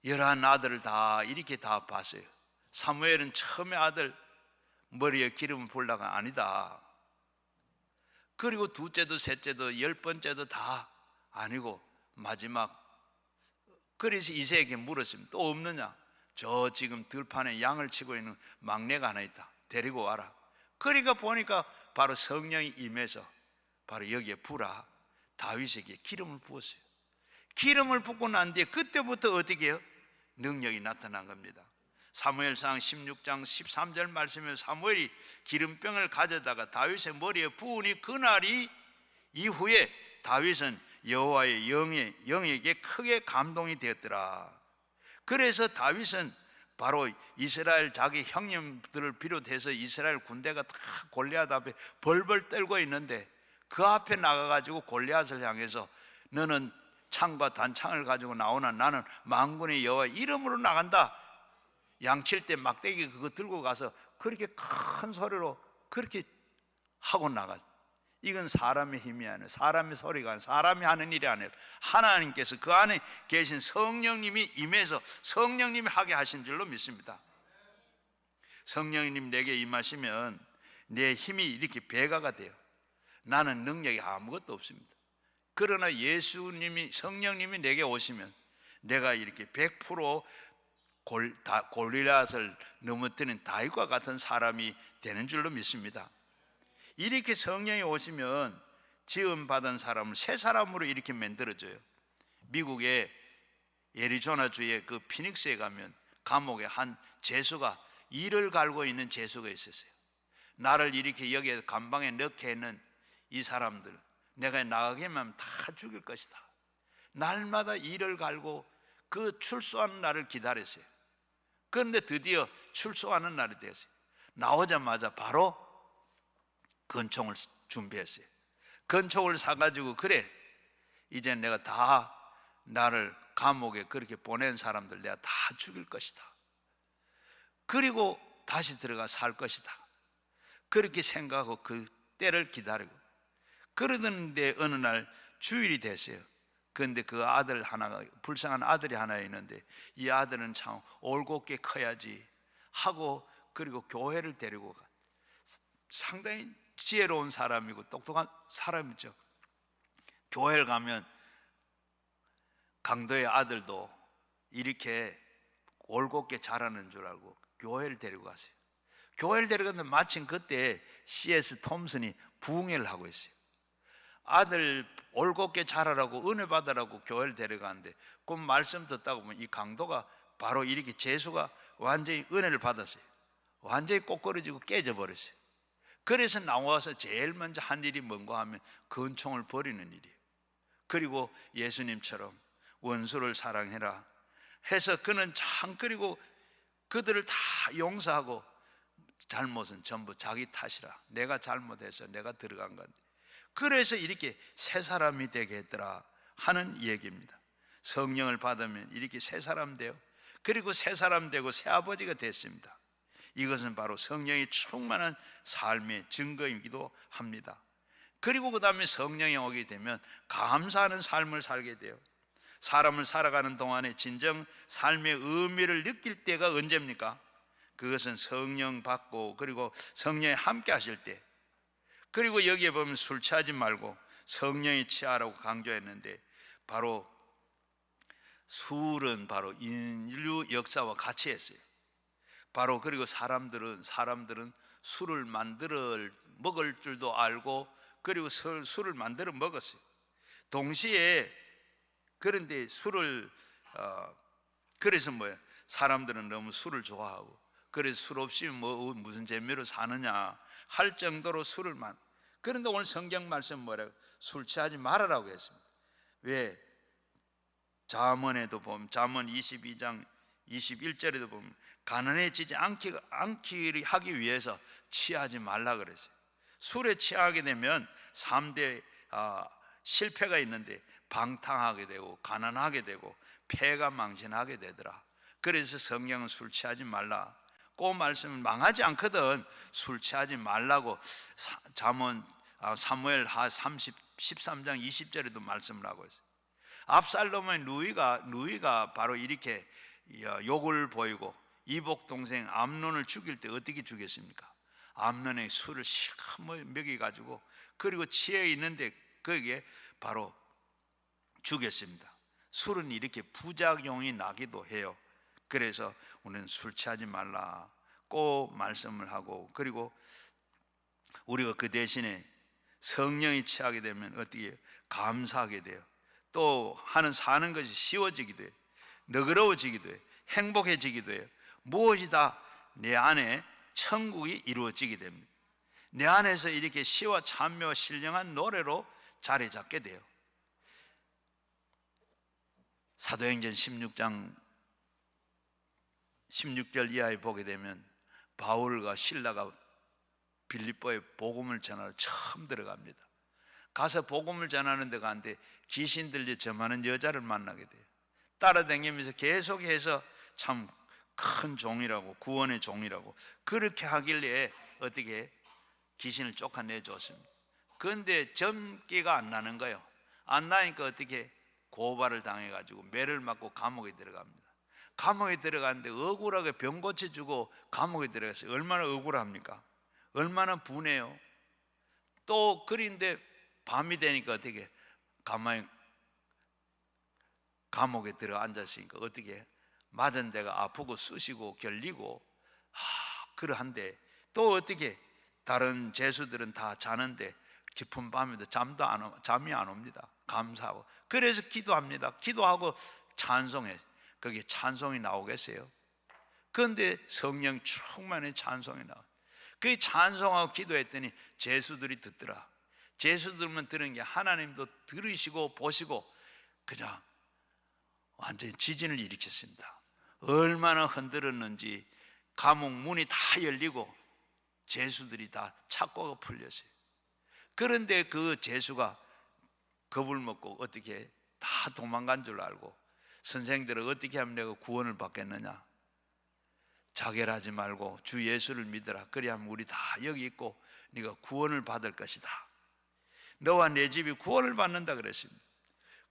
11 아들을 다 이렇게 다 봤어요. 사무엘은 처음에 아들 머리에 기름을 부으려가 아니다. 그리고 둘째도 셋째도 10번째도 다 아니고 마지막, 그래서 이새에게 물었습니다. 또 없느냐? 저 지금 들판에 양을 치고 있는 막내가 하나 있다. 데리고 와라. 그러니까 보니까 바로 성령이 임해서 바로 여기에 부라. 다윗에게 기름을 부었어요. 기름을 붓고 난 뒤에 그때부터 어떻게 해요? 능력이 나타난 겁니다. 사무엘상 16장 13절 말씀에 사무엘이 기름병을 가져다가 다윗의 머리에 부으니 그날이 이후에 다윗은 여호와의 영에게 크게 감동이 되었더라. 그래서 다윗은 바로 이스라엘 자기 형님들을 비롯해서 이스라엘 군대가 다 골리앗 앞에 벌벌 떨고 있는데 그 앞에 나가가지고 골리앗을 향해서 너는 창과 단창을 가지고 나오나 나는 만군의 여호와 이름으로 나간다. 양칠 때 막대기 그거 들고 가서 그렇게 큰 소리로 그렇게 하고 나갔어요. 이건 사람의 힘이 아니에요. 사람의 소리가 아니에요. 사람이 하는 일이 아니에요. 하나님께서 그 안에 계신 성령님이 임해서 성령님이 하게 하신 줄로 믿습니다. 성령님 내게 임하시면 내 힘이 이렇게 배가가 돼요. 나는 능력이 아무것도 없습니다. 그러나 예수님이 성령님이 내게 오시면 내가 이렇게 100% 골리앗을 넘어뜨린 다윗과 같은 사람이 되는 줄로 믿습니다. 이렇게 성령이 오시면 지음받은 사람을 새 사람으로 이렇게 만들어줘요. 미국의 애리조나주의 그 피닉스에 가면 감옥에 한 죄수가 이를 갈고 있는 죄수가 있었어요. 나를 이렇게 여기에 감방에 넣게 했는 이 사람들 내가 나가게만 하면 다 죽일 것이다. 날마다 이를 갈고 그 출소하는 날을 기다렸어요. 그런데 드디어 출소하는 날이 되었어요. 나오자마자 바로 권총을 준비했어요. 권총을 사가지고 그래 이제 내가 다 나를 감옥에 그렇게 보낸 사람들 내가 다 죽일 것이다. 그리고 다시 들어가 살 것이다. 그렇게 생각하고 그 때를 기다리고 그러는데 어느 날 주일이 됐어요. 그런데 그 아들 하나가 불쌍한 아들이 하나 있는데 이 아들은 참 올곧게 커야지 하고 그리고 교회를 데리고 가. 상당히 지혜로운 사람이고 똑똑한 사람이죠. 교회를 가면 강도의 아들도 이렇게 올곧게 자라는 줄 알고 교회를 데리고 갔어요. 교회를 데려갔는데 마침 그때 C.S. 톰슨이 부흥회를 하고 있어요. 아들 올곧게 자라라고 은혜 받으라고 교회를 데려가는데 그 말씀 듣다가 보면 이 강도가 바로 이렇게 재수가 완전히 은혜를 받았어요. 완전히 꼬꾸러지고 깨져버렸어요. 그래서 나와서 제일 먼저 한 일이 뭔가 하면 권총을 버리는 일이에요. 그리고 예수님처럼 원수를 사랑해라 해서 그는 참 그리고 그들을 다 용서하고 잘못은 전부 자기 탓이라 내가 잘못해서 내가 들어간 건데 그래서 이렇게 새 사람이 되게 했더라 하는 얘기입니다. 성령을 받으면 이렇게 새 사람 돼요. 그리고 새 사람 되고 새 아버지가 됐습니다. 이것은 바로 성령이 충만한 삶의 증거이기도 합니다. 그리고 그 다음에 성령이 오게 되면 감사하는 삶을 살게 돼요. 사람을 살아가는 동안에 진정 삶의 의미를 느낄 때가 언제입니까? 그것은 성령 받고 그리고 성령이 함께 하실 때, 그리고 여기에 보면 술 취하지 말고 성령이 취하라고 강조했는데 바로 술은 바로 인류 역사와 같이 했어요. 바로 그리고 사람들은 술을 만들어 먹을 줄도 알고 그리고 술을 만들어 먹었어요. 동시에 그런데 술을 그래서 뭐예요? 사람들은 너무 술을 좋아하고 그래서 술 없이 뭐 무슨 재미로 사느냐 할 정도로 술을 그런데 오늘 성경 말씀 뭐라고? 술 취하지 말아라고 했습니다. 왜? 잠언에도 보면 잠언 22장 21절에도 보면 가난해지지 않기 하기 위해서 취하지 말라 그랬어요. 술에 취하게 되면 3대 실패가 있는데 방탕하게 되고 가난하게 되고 폐가 망신하게 되더라. 그래서 성경은 술 취하지 말라. 그 말씀은 망하지 않거든. 술 취하지 말라고 잠언 사무엘 하 13장 20절에도 말씀을 하고 있어요. 압살롬의 누이가 바로 이렇게 욕을 보이고 이복 동생 암논을 죽일 때 어떻게 죽였습니까? 암논의 술을 실컷 먹여가지고 그리고 취해 있는데 거기에 바로 죽였습니다. 술은 이렇게 부작용이 나기도 해요. 그래서 우리는 술 취하지 말라 꼭 말씀을 하고, 그리고 우리가 그 대신에 성령이 취하게 되면 어떻게 해요? 감사하게 돼요. 또 사는 것이 쉬워지기도 해요. 너그러워지기도 해요. 행복해지기도 해요. 무엇이 다 내 안에 천국이 이루어지게 됩니다. 내 안에서 이렇게 시와 찬미와 신령한 노래로 자리 잡게 돼요. 사도행전 16장 16절 이하에 보게 되면 바울과 실라가 빌립보에 복음을 전하러 처음 들어갑니다. 가서 복음을 전하는 데 가는데 귀신 들려 점하는 여자를 만나게 돼요. 따라다니면서 계속해서 참 큰 종이라고, 구원의 종이라고 그렇게 하길래 어떻게 귀신을 쫓아내줬습니다. 그런데 점기가 안 나는 거예요. 안 나니까 어떻게 고발을 당해가지고 매를 맞고 감옥에 들어갑니다. 감옥에 들어갔는데 억울하게 병 고쳐주고 감옥에 들어갔어요. 얼마나 억울합니까? 얼마나 분해요. 또 그런데 밤이 되니까 어떻게 가만히 감옥에 들어 앉았으니까 어떻게 맞은 데가 아프고 쑤시고 결리고 그러한데 또 어떻게 다른 죄수들은 다 자는데 깊은 밤에도 잠이 안 옵니다. 감사하고 그래서 기도합니다. 기도하고 찬송해. 거기에 찬송이 나오겠어요? 그런데 성령 충만의 찬송이 나와요. 그 찬송하고 기도했더니 죄수들이 듣더라. 죄수들만 들은 게 하나님도 들으시고 보시고 그냥 완전히 지진을 일으켰습니다. 얼마나 흔들었는지 감옥 문이 다 열리고 죄수들이 다 착고가 풀렸어요. 그런데 그 죄수가 겁을 먹고 어떻게 다 도망간 줄 알고 선생들은 어떻게 하면 내가 구원을 받겠느냐? 자결하지 말고 주 예수를 믿어라. 그래야면 우리 다 여기 있고 네가 구원을 받을 것이다. 너와 내 집이 구원을 받는다 그랬습니다.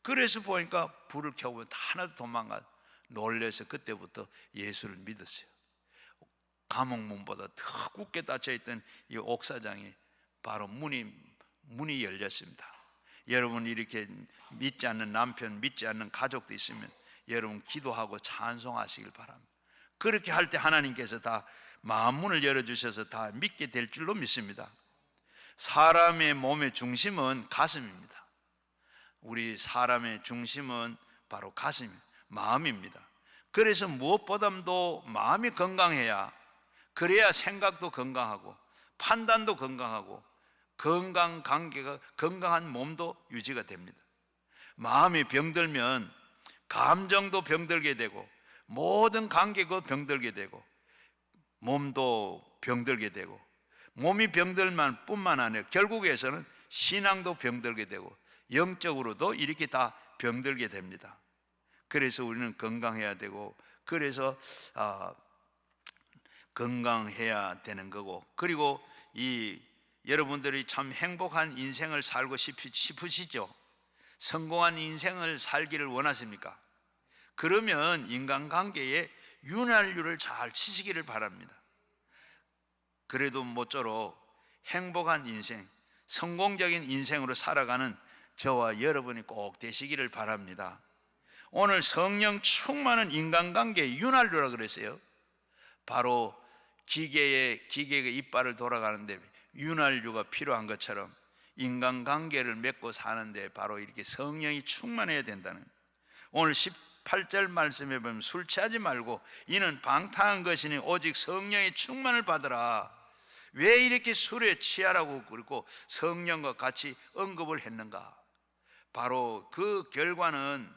그래서 보니까 불을 켜보면 다 하나도 도망가 놀래서 그때부터 예수를 믿었어요. 감옥문보다 더 굳게 닫혀있던 이 옥사장이 바로 문이 열렸습니다. 여러분 이렇게 믿지 않는 남편, 믿지 않는 가족도 있으면 여러분 기도하고 찬송하시길 바랍니다. 그렇게 할 때 하나님께서 다 마음문을 열어주셔서 다 믿게 될 줄로 믿습니다. 사람의 몸의 중심은 가슴입니다. 우리 사람의 중심은 바로 가슴입니다. 마음입니다. 그래서 무엇보다도 마음이 건강해야, 그래야 생각도 건강하고 판단도 건강하고 건강 관계가, 건강한 몸도 유지가 됩니다. 마음이 병들면 감정도 병들게 되고 모든 관계가 병들게 되고 몸도 병들게 되고, 몸이 병들만 뿐만 아니라 결국에서는 신앙도 병들게 되고 영적으로도 이렇게 다 병들게 됩니다. 그래서 우리는 건강해야 되고, 그래서 건강해야 되는 거고, 그리고 여러분들이 참 행복한 인생을 살고 싶으시죠? 성공한 인생을 살기를 원하십니까? 그러면 인간관계에 윤활유를 잘 치시기를 바랍니다. 그래도 모쪼록 행복한 인생, 성공적인 인생으로 살아가는 저와 여러분이 꼭 되시기를 바랍니다. 오늘 성령 충만한 인간관계의 윤활유라 그랬어요. 바로 기계가 이빨을 돌아가는데 윤활유가 필요한 것처럼 인간관계를 맺고 사는데 바로 이렇게 성령이 충만해야 된다는 거예요. 오늘 18절 말씀에 보면 술 취하지 말고 이는 방탕한 것이니 오직 성령의 충만을 받으라. 왜 이렇게 술에 취하라고 그리고 성령과 같이 언급을 했는가? 바로 그 결과는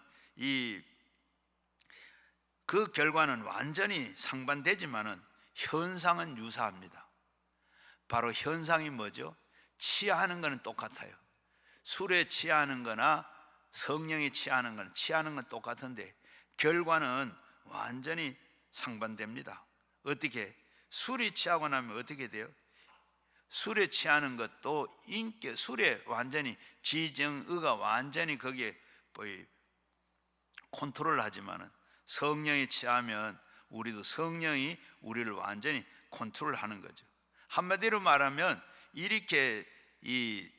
완전히 상반되지만은 현상은 유사합니다. 바로 현상이 뭐죠? 취하는 것은 똑같아요. 술에 취하는 거나 성령에 취하는 건 똑같은데 결과는 완전히 상반됩니다. 어떻게? 술이 취하고 나면 어떻게 돼요? 술에 취하는 것도 인격, 술에 완전히 지정의가 완전히 거기에 컨트롤 하지만은 성령에 취하면 우리도 성령이 우리를 완전히 컨트롤 하는 거죠. 한마디로 말하면 이렇게 이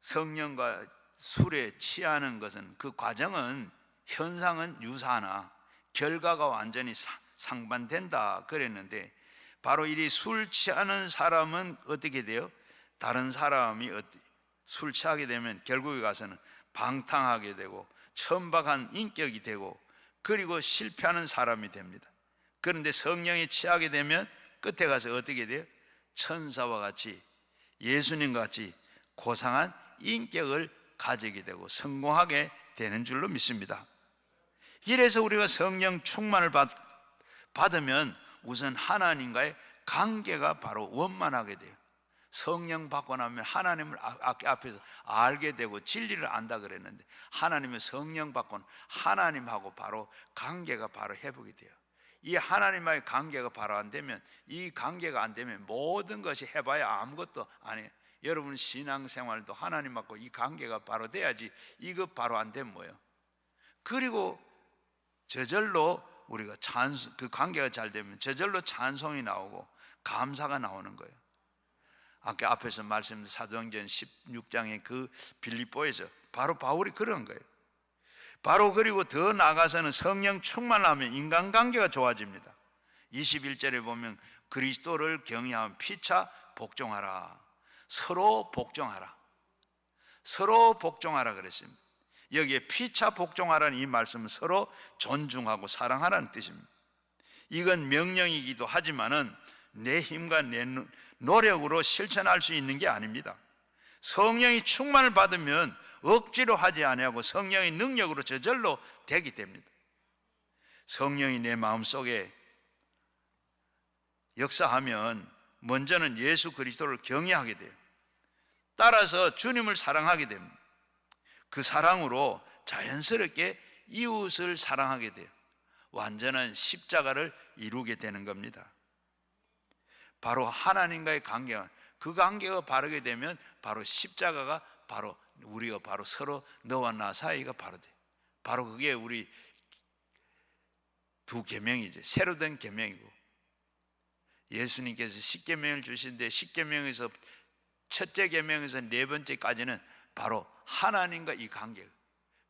성령과 술에 취하는 것은 그 과정은 현상은 유사하나 결과가 완전히 상반된다 그랬는데 바로 이 술 취하는 사람은 어떻게 돼요? 다른 사람이 술 취하게 되면 결국에 가서는 방탕하게 되고 천박한 인격이 되고 그리고 실패하는 사람이 됩니다. 그런데 성령에 취하게 되면 끝에 가서 어떻게 돼요? 천사와 같이 예수님과 같이 고상한 인격을 가지게 되고 성공하게 되는 줄로 믿습니다. 이래서 우리가 성령 충만을 받으면 우선 하나님과의 관계가 바로 원만하게 돼요. 성령 받고 나면 하나님을 앞에서 알게 되고 진리를 안다 그랬는데 하나님의 성령 받고는 하나님하고 바로 관계가 바로 회복이 돼요. 이 하나님과의 관계가 바로 안 되면 이 관계가 안 되면 모든 것이 해봐야 아무것도 안 해요. 여러분 신앙생활도 하나님하고 이 관계가 바로 돼야지 이거 바로 안 되면 뭐예요? 그리고 저절로 우리가 그 관계가 잘 되면 저절로 찬송이 나오고 감사가 나오는 거예요. 아까 앞에서 말씀드린 사도행전 16장의 그 빌립보에서 바로 바울이 그런 거예요. 바로 그리고 더 나아가서는 성령 충만하면 인간관계가 좋아집니다. 21절에 보면 그리스도를 경외하면 피차 복종하라. 서로 복종하라. 서로 복종하라 그랬습니다. 여기에 피차 복종하라는 이 말씀은 서로 존중하고 사랑하라는 뜻입니다. 이건 명령이기도 하지만은 내 힘과 내 노력으로 실천할 수 있는 게 아닙니다. 성령이 충만을 받으면 억지로 하지 아니하고 성령의 능력으로 저절로 되게 됩니다. 성령이 내 마음속에 역사하면 먼저는 예수 그리스도를 경외하게 돼요. 따라서 주님을 사랑하게 됩니다. 그 사랑으로 자연스럽게 이웃을 사랑하게 돼요. 완전한 십자가를 이루게 되는 겁니다. 바로 하나님과의 관계가, 그 관계가 바르게 되면 바로 십자가가 바로 우리가 바로 서로 너와 나 사이가 바로 돼. 바로 그게 우리 두 계명이죠. 새로 된 계명이고 예수님께서 십계명을 주신데 십계명에서 첫째 계명에서 네 번째까지는 바로 하나님과 이 관계,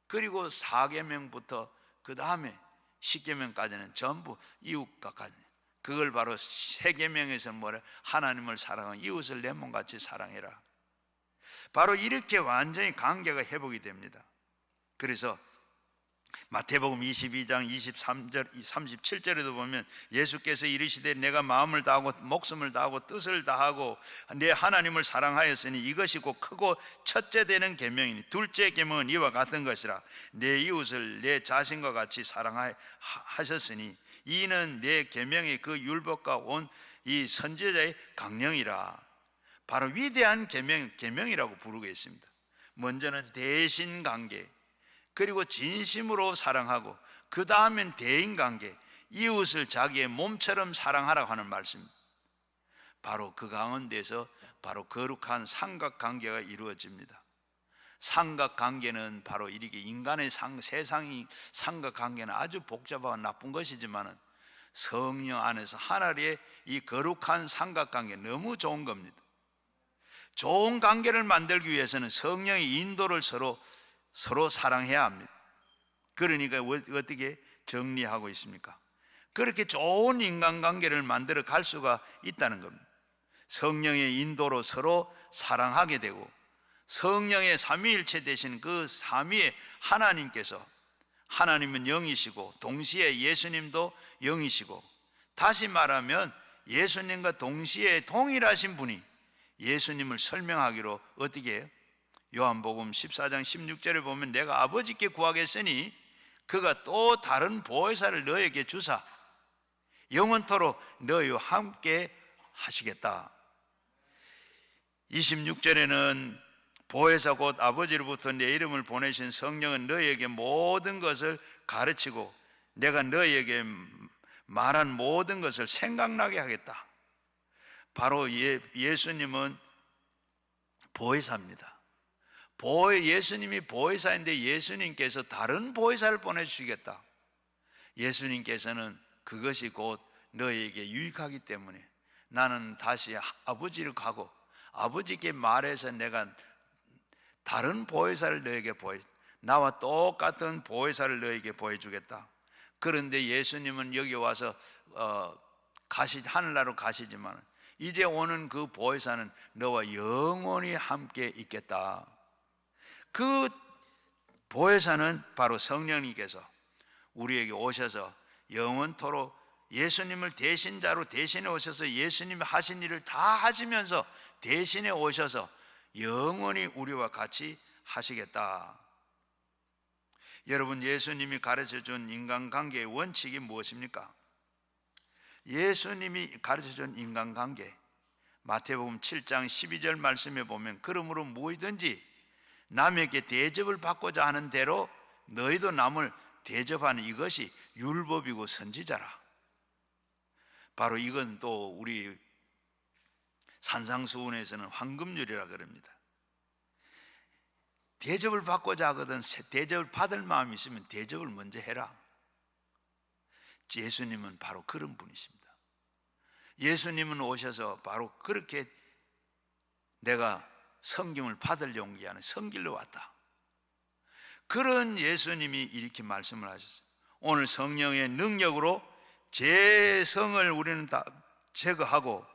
그리고 4계명부터 그 다음에 10계명까지는 전부 이웃과 관계. 그걸 바로 3계명에서 뭐래? 하나님을 사랑하고 이웃을 내 몸같이 사랑해라. 바로 이렇게 완전히 관계가 회복이 됩니다. 그래서 마태복음 22장 23절 37절에도 보면 예수께서 이르시되 내가 마음을 다하고 목숨을 다하고 뜻을 다하고 내 하나님을 사랑하였으니 이것이 곧 크고 첫째 되는 계명이니 둘째 계명은 이와 같은 것이라 내 이웃을 내 자신과 같이 사랑하셨으니 이는 내 계명의 그 율법과 온 이 선지자의 강령이라. 바로 위대한 계명이라고 부르고 있습니다. 먼저는 대신관계, 그리고 진심으로 사랑하고 그 다음엔 대인관계, 이웃을 자기의 몸처럼 사랑하라고 하는 말씀입니다. 바로 그 가운데서 바로 거룩한 삼각관계가 이루어집니다. 삼각관계는 바로 이렇게 인간의 세상이 삼각관계는 아주 복잡하고 나쁜 것이지만 성령 안에서 하나님의 이 거룩한 삼각관계 너무 좋은 겁니다. 좋은 관계를 만들기 위해서는 성령의 인도를 서로 사랑해야 합니다. 그러니까 어떻게 정리하고 있습니까? 그렇게 좋은 인간관계를 만들어 갈 수가 있다는 겁니다. 성령의 인도로 서로 사랑하게 되고, 성령의 삼위일체 되신 그 삼위의 하나님께서, 하나님은 영이시고 동시에 예수님도 영이시고, 다시 말하면 예수님과 동시에 동일하신 분이 예수님을 설명하기로 어떻게 해요? 요한복음 14장 16절에 보면 내가 아버지께 구하겠으니 그가 또 다른 보혜사를 너에게 주사 영원토록 너희와 함께 하시겠다. 26절에는 보혜사 곧 아버지로부터 내 이름을 보내신 성령은 너희에게 모든 것을 가르치고 내가 너희에게 말한 모든 것을 생각나게 하겠다. 바로 예수님은 보혜사입니다. 예수님이 보혜사인데 예수님께서 다른 보혜사를 보내주시겠다. 예수님께서는 그것이 곧 너희에게 유익하기 때문에 나는 다시 아버지를 가고 아버지께 말해서 내가 다른 보혜사를 너에게 나와 똑같은 보혜사를 너에게 보여주겠다. 그런데 예수님은 여기 와서 하늘나라로 가시지만 이제 오는 그 보혜사는 너와 영원히 함께 있겠다. 그 보혜사는 바로 성령님께서 우리에게 오셔서 영원토록 예수님을 대신자로 대신해 오셔서 예수님이 하신 일을 다 하시면서 대신해 오셔서 영원히 우리와 같이 하시겠다. 여러분, 예수님이 가르쳐준 인간관계의 원칙이 무엇입니까? 예수님이 가르쳐준 인간관계, 마태복음 7장 12절 말씀에 보면 그러므로 무엇이든지 남에게 대접을 받고자 하는 대로 너희도 남을 대접하는 이것이 율법이고 선지자라. 바로 이건 또 우리 산상수훈에서는 황금률이라 그럽니다. 대접을 받고자 하거든 대접을 받을 마음이 있으면 대접을 먼저 해라. 예수님은 바로 그런 분이십니다. 예수님은 오셔서 바로 그렇게 내가 섬김을 받을 용기하는 섬길로 왔다. 그런 예수님이 이렇게 말씀을 하셨어요. 오늘 성령의 능력으로 죄성을 우리는 다 제거하고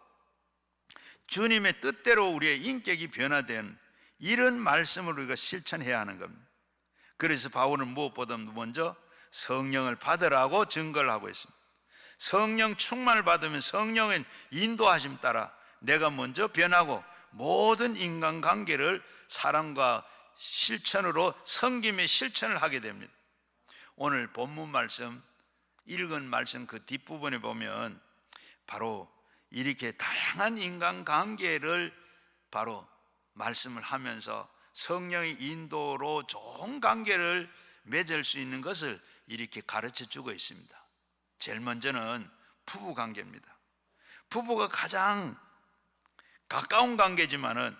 주님의 뜻대로 우리의 인격이 변화된 이런 말씀을 우리가 실천해야 하는 겁니다. 그래서 바울은 무엇보다 먼저 성령을 받으라고 증거를 하고 있습니다. 성령 충만을 받으면 성령의 인도하심 따라 내가 먼저 변하고 모든 인간관계를 사랑과 실천으로 섬김의 실천을 하게 됩니다. 오늘 본문 말씀, 읽은 말씀 그 뒷부분에 보면 바로 이렇게 다양한 인간관계를 바로 말씀을 하면서 성령의 인도로 좋은 관계를 맺을 수 있는 것을 이렇게 가르쳐 주고 있습니다. 제일 먼저는 부부관계입니다. 부부가 가장 가까운 관계지만은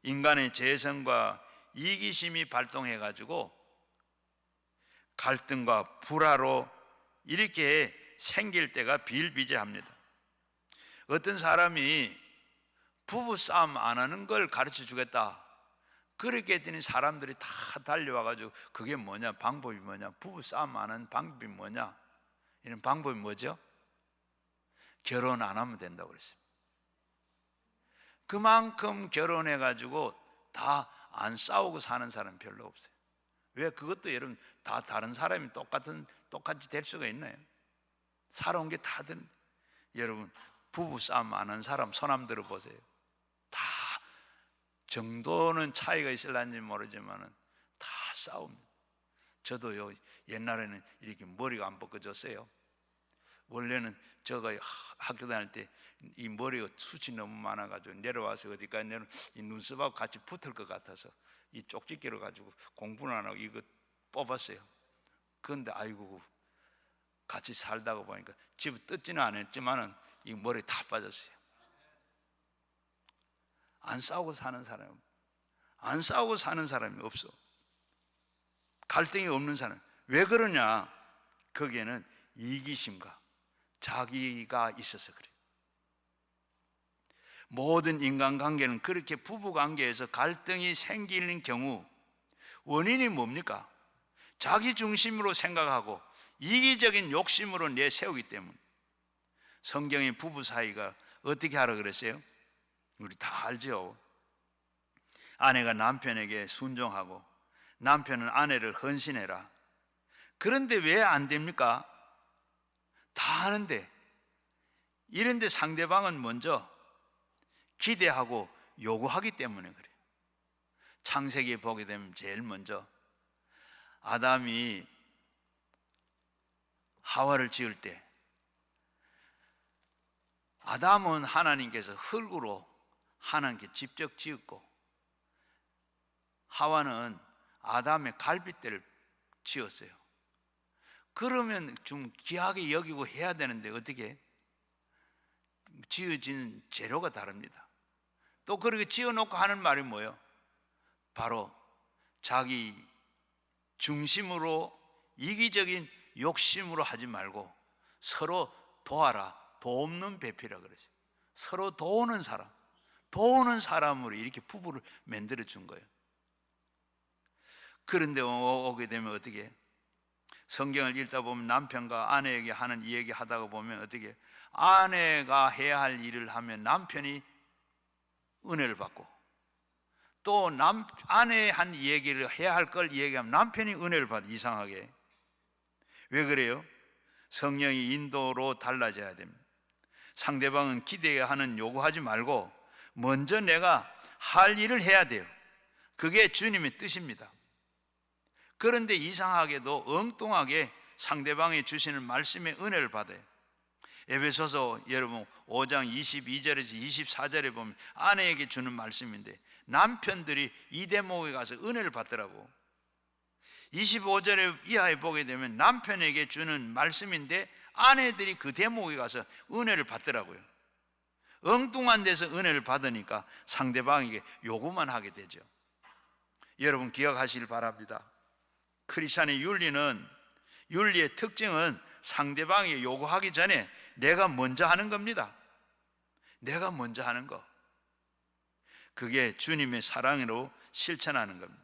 인간의 재성과 이기심이 발동해가지고 갈등과 불화로 이렇게 생길 때가 비일비재합니다. 어떤 사람이 부부싸움 안 하는 걸 가르쳐 주겠다 그렇게 했더니 사람들이 다 달려와가지고 그게 뭐냐, 방법이 뭐냐, 부부싸움 안 하는 방법이 뭐냐, 이런 방법이 뭐죠? 결혼 안 하면 된다고 그랬습니다. 그만큼 결혼해가지고 다 안 싸우고 사는 사람 별로 없어요. 왜? 그것도 여러분 다 다른 사람이 똑같이 될 수가 있나요? 살아온 게 다들. 여러분 부부싸움 안 하는 사람 손 한번 들어보세요. 다 정도는 차이가 있을런지 모르지만은 다 싸웁니다. 저도요 옛날에는 이렇게 머리가 안 벗겨졌어요. 원래는 제가 학교 다닐 때 이 머리가 숱이 너무 많아가지고 내려와서 어디까지 내려 이 눈썹하고 같이 붙을 것 같아서 이 쪽집게로 가지고 공부는 안 하고 이거 뽑았어요. 그런데 아이고 같이 살다가 보니까 집을 뜯지는 않았지만은 이 머리 다 빠졌어요. 안 싸우고 사는 사람이 없어. 갈등이 없는 사람. 왜 그러냐? 거기에는 이기심과 자기가 있어서 그래요. 모든 인간관계는 그렇게 부부관계에서 갈등이 생기는 경우 원인이 뭡니까? 자기 중심으로 생각하고 이기적인 욕심으로 내세우기 때문에. 성경의 부부 사이가 어떻게 하라 그랬어요? 우리 다 알죠. 아내가 남편에게 순종하고 남편은 아내를 헌신해라. 그런데 왜 안 됩니까? 다 하는데. 이런데 상대방은 먼저 기대하고 요구하기 때문에 그래요. 창세기에 보게 되면 제일 먼저 아담이 하와를 지을 때 아담은 하나님께서 흙으로 하나님께 직접 지었고 하와는 아담의 갈빗대를 지었어요. 그러면 좀 귀하게 여기고 해야 되는데 어떻게? 지어진 재료가 다릅니다. 또 그렇게 지어놓고 하는 말이 뭐예요? 바로 자기 중심으로 이기적인 욕심으로 하지 말고 서로 도와라. 돕는 배필이라 그러죠. 서로 도우는 사람, 도우는 사람으로 이렇게 부부를 만들어 준 거예요. 그런데 오게 되면 어떻게? 성경을 읽다 보면 남편과 아내에게 하는 이 얘기 하다가 보면 어떻게? 아내가 해야 할 일을 하면 남편이 은혜를 받고, 또 아내 한 얘기를 해야 할 걸 얘기하면 남편이 은혜를 받아. 이상하게. 왜 그래요? 성령이 인도로 달라져야 됩니다. 상대방은 기대하는 요구하지 말고 먼저 내가 할 일을 해야 돼요. 그게 주님의 뜻입니다. 그런데 이상하게도 엉뚱하게 상대방이 주시는 말씀의 은혜를 받아요. 에베소서 여러분 5장 22절에서 24절에 보면 아내에게 주는 말씀인데 남편들이 이 대목에 가서 은혜를 받더라고. 25절에 이하에 보게 되면 남편에게 주는 말씀인데 아내들이 그 대목에 가서 은혜를 받더라고요. 엉뚱한 데서 은혜를 받으니까 상대방에게 요구만 하게 되죠. 여러분 기억하시길 바랍니다. 크리스찬의 윤리의 특징은 상대방에게 요구하기 전에 내가 먼저 하는 겁니다. 내가 먼저 하는 거. 그게 주님의 사랑으로 실천하는 겁니다.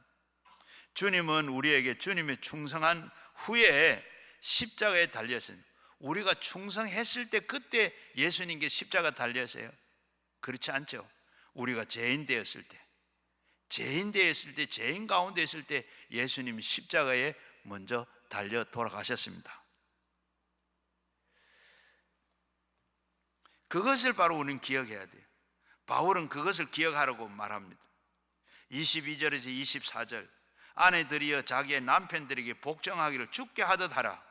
주님은 우리에게 주님의 충성한 후에 십자가에 달렸습니다. 우리가 충성했을 때 그때 예수님께 십자가 달렸어요? 그렇지 않죠. 우리가 죄인 되었을 때, 죄인 가운데 있을 때 예수님이 십자가에 먼저 달려 돌아가셨습니다. 그것을 바로 우리는 기억해야 돼요. 바울은 그것을 기억하라고 말합니다. 22절에서 24절 아내들이여 자기의 남편들에게 복종하기를 주께 하듯 하라.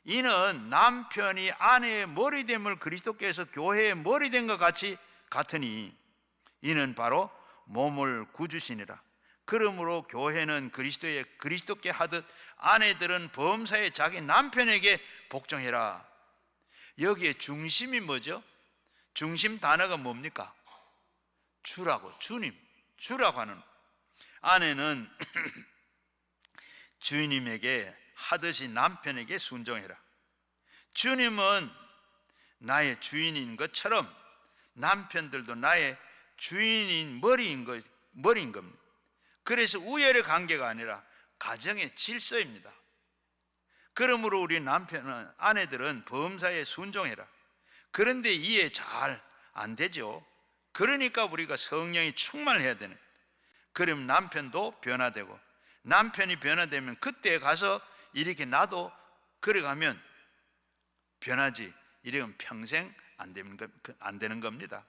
이는 남편이 아내의 머리됨을 그리스도께서 교회의 머리된 것 같으니 이는 바로 몸을 구주시니라. 그러므로 교회는 그리스도께 하듯 아내들은 범사에 자기 남편에게 복종해라. 여기에 중심이 뭐죠? 중심 단어가 뭡니까? 주라고, 주라고 하는. 아내는 주님에게 하듯이 남편에게 순종해라. 주님은 나의 주인인 것처럼 남편들도 나의 주인인 머리인 겁니다. 그래서 우열의 관계가 아니라 가정의 질서입니다. 그러므로 우리 아내들은 범사에 순종해라. 그런데 이해 잘 안 되죠. 그러니까 우리가 성령이 충만해야 되는. 그럼 남편도 변화되고, 남편이 변화되면 그때 가서 이렇게 나도 그래가면 변하지. 이러면 평생 안 되는 겁니다.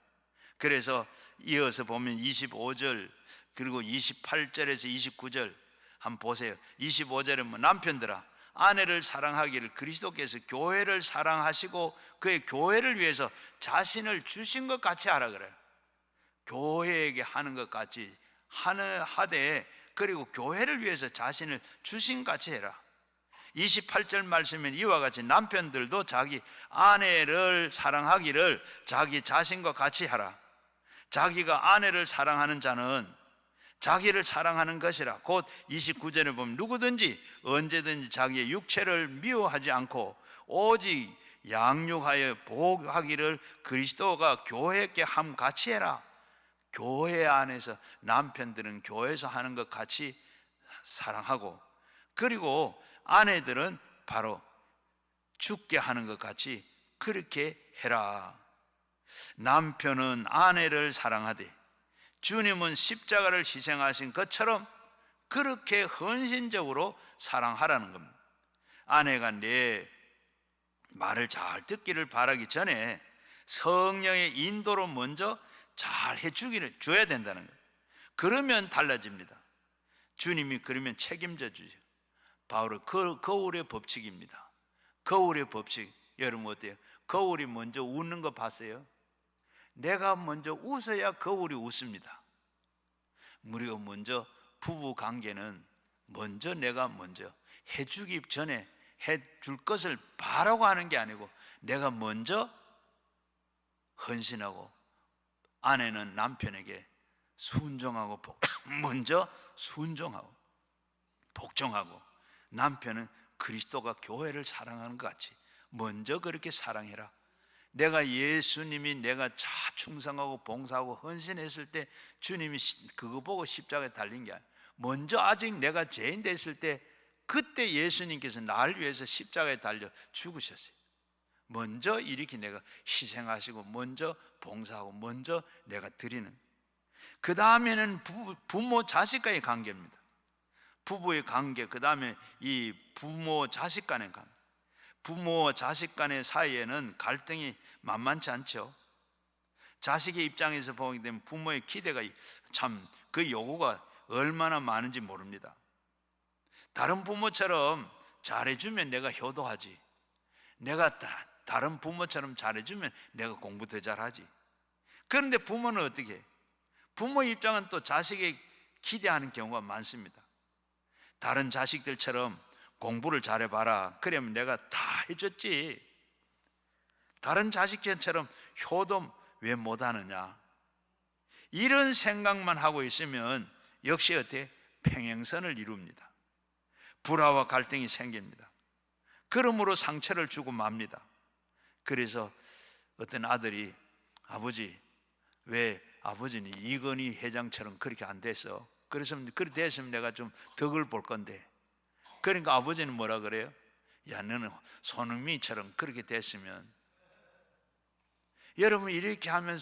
그래서 이어서 보면 25절 그리고 28절에서 29절 한번 보세요. 25절은 뭐 남편들아 아내를 사랑하기를 그리스도께서 교회를 사랑하시고 그의 교회를 위해서 자신을 주신 것 같이 하라 그래요. 교회에게 하는 것 같이 하되 그리고 교회를 위해서 자신을 주신 같이 해라. 28절 말씀은 이와 같이 남편들도 자기 아내를 사랑하기를 자기 자신과 같이 하라. 자기가 아내를 사랑하는 자는 자기를 사랑하는 것이라. 곧 29절에 보면 누구든지 언제든지 자기의 육체를 미워하지 않고 오직 양육하여 보호하기를 그리스도가 교회께 함 같이 해라. 교회 안에서 남편들은 교회에서 하는 것 같이 사랑하고, 그리고 아내들은 바로 죽게 하는 것 같이 그렇게 해라. 남편은 아내를 사랑하되 주님은 십자가를 희생하신 것처럼 그렇게 헌신적으로 사랑하라는 겁니다. 아내가 내 말을 잘 듣기를 바라기 전에 성령의 인도로 먼저 잘 해주기를 줘야 된다는 거예요. 그러면 달라집니다. 주님이 그러면 책임져 주죠. 바로 거울의 법칙입니다. 거울의 법칙. 여러분 어때요? 거울이 먼저 웃는 거 봤어요? 내가 먼저 웃어야 거울이 웃습니다. 우리가 먼저 부부 관계는 먼저 내가 먼저 해주기 전에 해줄 것을 바라고 하는 게 아니고 내가 먼저 헌신하고, 아내는 남편에게 순종하고 먼저 순종하고 복종하고, 남편은 그리스도가 교회를 사랑하는 것 같이 먼저 그렇게 사랑해라. 내가 예수님이 내가 충성하고 봉사하고 헌신했을 때 주님이 그거 보고 십자가에 달린 게 아니야. 먼저 아직 내가 죄인 됐을 때 그때 예수님께서 나를 위해서 십자가에 달려 죽으셨어요. 먼저 이렇게 내가 희생하시고 먼저 봉사하고 먼저 내가 드리는. 그 다음에는 부모 자식 간의 관계입니다. 부부의 관계, 그 다음에 이 부모 자식 간의 관계. 부모 자식 간의 사이에는 갈등이 만만치 않죠. 자식의 입장에서 보게 되면 부모의 기대가 참 그 요구가 얼마나 많은지 모릅니다. 다른 부모처럼 잘해주면 내가 효도하지, 내가 다른 부모처럼 잘해주면 내가 공부 더 잘하지. 그런데 부모는 어떻게 해? 부모 입장은 또 자식에 기대하는 경우가 많습니다. 다른 자식들처럼 공부를 잘해봐라, 그러면 내가 다 해줬지. 다른 자식들처럼 효도 왜 못하느냐, 이런 생각만 하고 있으면 역시 어떻게 평행선을 이룹니다. 불화와 갈등이 생깁니다. 그러므로 상처를 주고 맙니다. 그래서 어떤 아들이, 아버지 왜 아버지는 이건희 회장처럼 그렇게 안 됐어? 그래서 그렇게 됐으면 내가 좀 덕을 볼 건데. 그러니까 아버지는 뭐라 그래요? 야, 너는 손흥민처럼 그렇게 됐으면. 여러분 이렇게 하면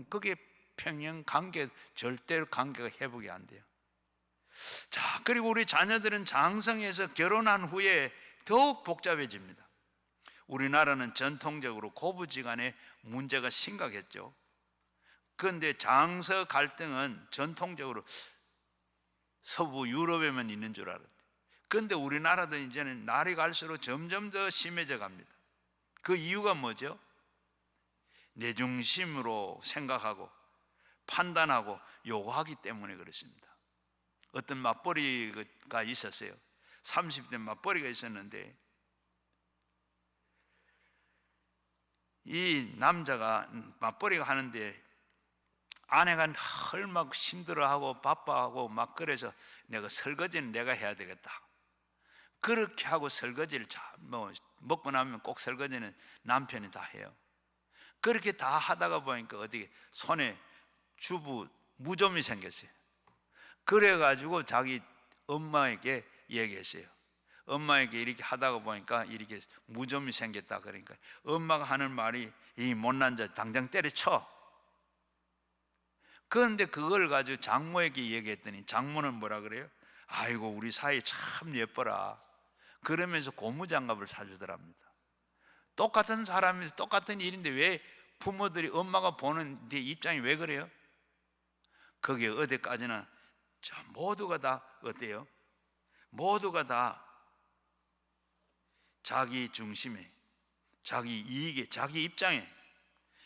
그게 평행 관계, 절대로 관계가 회복이 안 돼요. 자, 그리고 우리 자녀들은 장성해서 결혼한 후에 더욱 복잡해집니다. 우리나라는 전통적으로 고부지간에 문제가 심각했죠. 그런데 장서 갈등은 전통적으로 서부 유럽에만 있는 줄 알았대요. 그런데 우리나라도 이제는 날이 갈수록 점점 더 심해져 갑니다. 그 이유가 뭐죠? 내 중심으로 생각하고 판단하고 요구하기 때문에 그렇습니다. 어떤 맞벌이가 있었어요. 30대 맞벌이가 있었는데 이 남자가 맞벌이가 하는데 아내가 헐 막 힘들어하고 바빠하고 막 그래서 내가 설거지는 내가 해야 되겠다. 그렇게 하고 설거지를 먹고 나면 꼭 설거지는 남편이 다 해요. 그렇게 다 하다가 보니까 어떻게 손에 주부 무좀이 생겼어요. 그래가지고 자기 엄마에게 얘기했어요. 엄마에게 이렇게 하다가 보니까 이렇게 무좀이 생겼다. 그러니까 엄마가 하는 말이, 이 못난 자 당장 때려쳐. 그런데 그걸 가지고 장모에게 얘기했더니 장모는 뭐라 그래요? 아이고 우리 사이 참 예뻐라. 그러면서 고무장갑을 사주더랍니다. 똑같은 사람이 똑같은 일인데 왜 부모들이, 엄마가 보는 데 입장이 왜 그래요? 거기에 어디까지나 모두가 다 어때요? 모두가 다 자기 중심에, 자기 이익에, 자기 입장에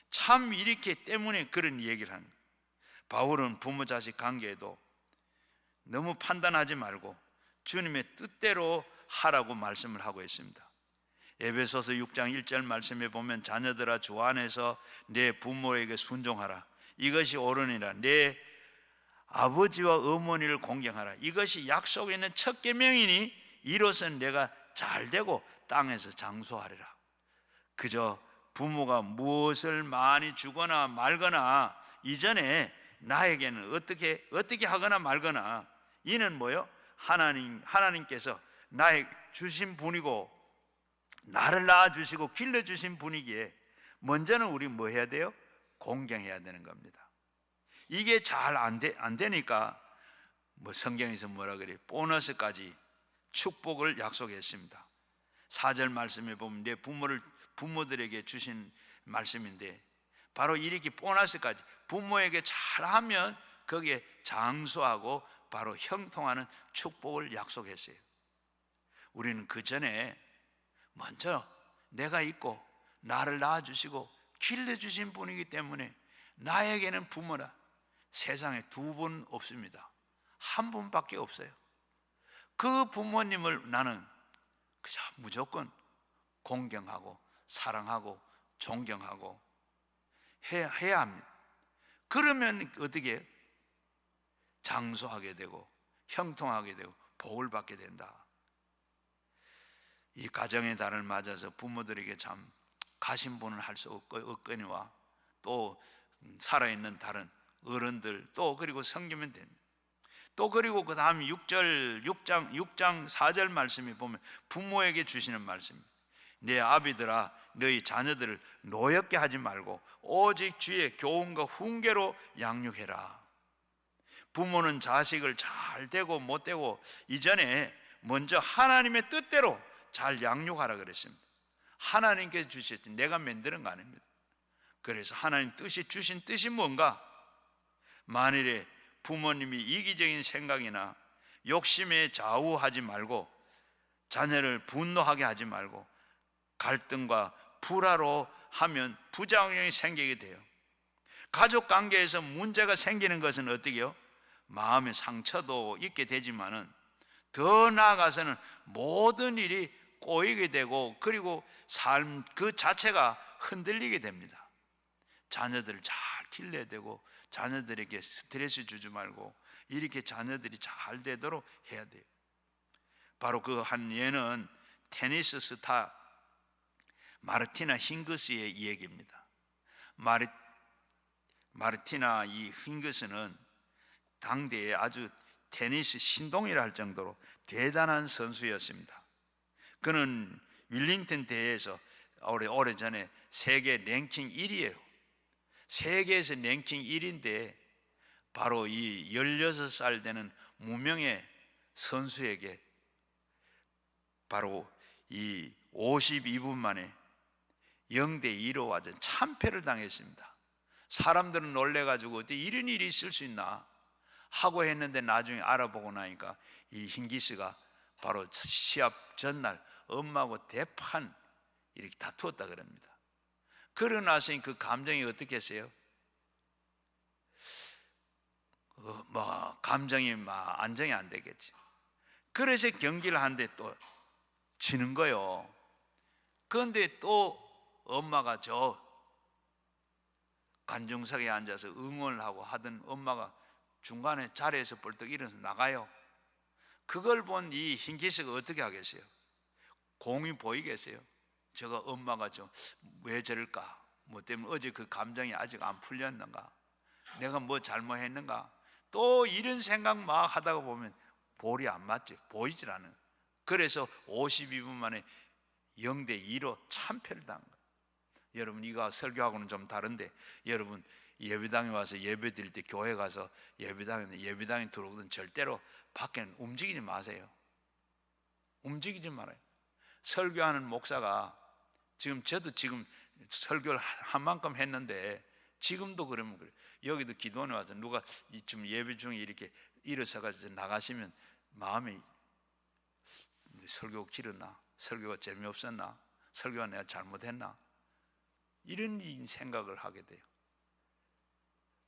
참 이렇기 때문에 그런 얘기를 하는 거예요. 바울은 부모 자식 관계에도 너무 판단하지 말고 주님의 뜻대로 하라고 말씀을 하고 있습니다. 에베소서 6장 1절 말씀에 보면 자녀들아 주 안에서 내 부모에게 순종하라. 이것이 옳으니라. 내 아버지와 어머니를 공경하라. 이것이 약속에 있는 첫 계명이니 이로써 내가 잘되고 땅에서 장수하리라. 그저 부모가 무엇을 많이 주거나 말거나 이전에 나에게는 어떻게 하거나 말거나, 이는 뭐요? 하나님께서 나의 주신 분이고 나를 낳아주시고 길러주신 분이기에 먼저는 우리 뭐 해야 돼요? 공경해야 되는 겁니다. 이게 잘 안 되니까 뭐 성경에서 뭐라 그래요? 보너스까지 축복을 약속했습니다. 4절 말씀에 보면 내 부모들에게 주신 말씀인데, 바로 이렇게 보너스까지 부모에게 잘하면 거기에 장수하고 바로 형통하는 축복을 약속했어요. 우리는 그 전에 먼저 내가 있고 나를 낳아주시고 길러주신 분이기 때문에 나에게는 부모라 세상에 두 분 없습니다. 한 분밖에 없어요. 그 부모님을 나는 그저 무조건 공경하고 사랑하고 존경하고 해야 합니다. 그러면 어떻게 해요? 장수하게 되고 형통하게 되고 복을 받게 된다. 이 가정의 달을 맞아서 부모들에게 참 가신분을 할 수 없거니와 또 살아있는 다른 어른들 또 그리고 섬기면 됩니다. 또 그리고 그 다음 6장 4절 말씀에 보면 부모에게 주시는 말씀입니다. 내 아비들아 너희 자녀들을 노엽게 하지 말고 오직 주의 교훈과 훈계로 양육해라. 부모는 자식을 잘 되고 못 되고 이전에 먼저 하나님의 뜻대로 잘 양육하라 그랬습니다. 하나님께서 주셨지 내가 만드는 거 아닙니다. 그래서 하나님 주신 뜻이 뭔가? 만일에 부모님이 이기적인 생각이나 욕심에 좌우하지 말고 자녀를 분노하게 하지 말고 갈등과 불화로 하면 부작용이 생기게 돼요. 가족 관계에서 문제가 생기는 것은 어떻게 해요? 마음의 상처도 있게 되지만은 더 나아가서는 모든 일이 꼬이게 되고 그리고 삶 그 자체가 흔들리게 됩니다. 자녀들을 잘 길러야 되고 자녀들에게 스트레스 주지 말고 이렇게 자녀들이 잘 되도록 해야 돼요. 바로 그 한 예는 테니스 스타 마르티나 힝거스의 이야기입니다. 마르티나 이 힝거스는 당대에 아주 테니스 신동이라 할 정도로 대단한 선수였습니다. 그는 윌링턴 대회에서 오래전에 세계 랭킹 1위예요. 세계에서 랭킹 1위인데 바로 이 16살 되는 무명의 선수에게 바로 이 52분 만에 0대2로 완전 참패를 당했습니다. 사람들은 놀래가지고 어떻게 이런 일이 있을 수 있나 하고 했는데 나중에 알아보고 나니까 이 힝기스가 바로 시합 전날 엄마하고 대판 이렇게 다투었다 그럽니다. 그러고 나서 그 감정이 어떻게 했어요? 감정이 안정이 안 되겠지. 그래서 경기를 하는데 또 지는 거요. 그런데 또 엄마가 저 관중석에 앉아서 응원을 하고 하던 엄마가 중간에 자리에서 벌떡 일어나서 나가요. 그걸 본 이 힝기스가 어떻게 하겠어요? 공이 보이겠어요? 저거 엄마가 왜 저럴까? 뭐 때문에 어제 그 감정이 아직 안 풀렸는가? 내가 뭐 잘못했는가? 또 이런 생각 막 하다가 보면 볼이 안 맞지, 보이질 않아요. 그래서 52분 만에 0대2로 참패를 당한 거예요. 여러분 이거 설교하고는 좀 다른데 여러분 예배당에 와서 예배 드릴 때 교회 가서 예배당에 들어오든 절대로 밖에 움직이지 마세요. 움직이지 말아요. 설교하는 목사가 저도 지금 설교를 한 만큼 했는데 지금도 그러면 그래요. 여기도 기도원에 와서 누가 좀 예배 중에 이렇게 일어서가지고 나가시면 마음이 설교가 길었나? 설교가 재미없었나? 설교가 내가 잘못했나? 이런 생각을 하게 돼요.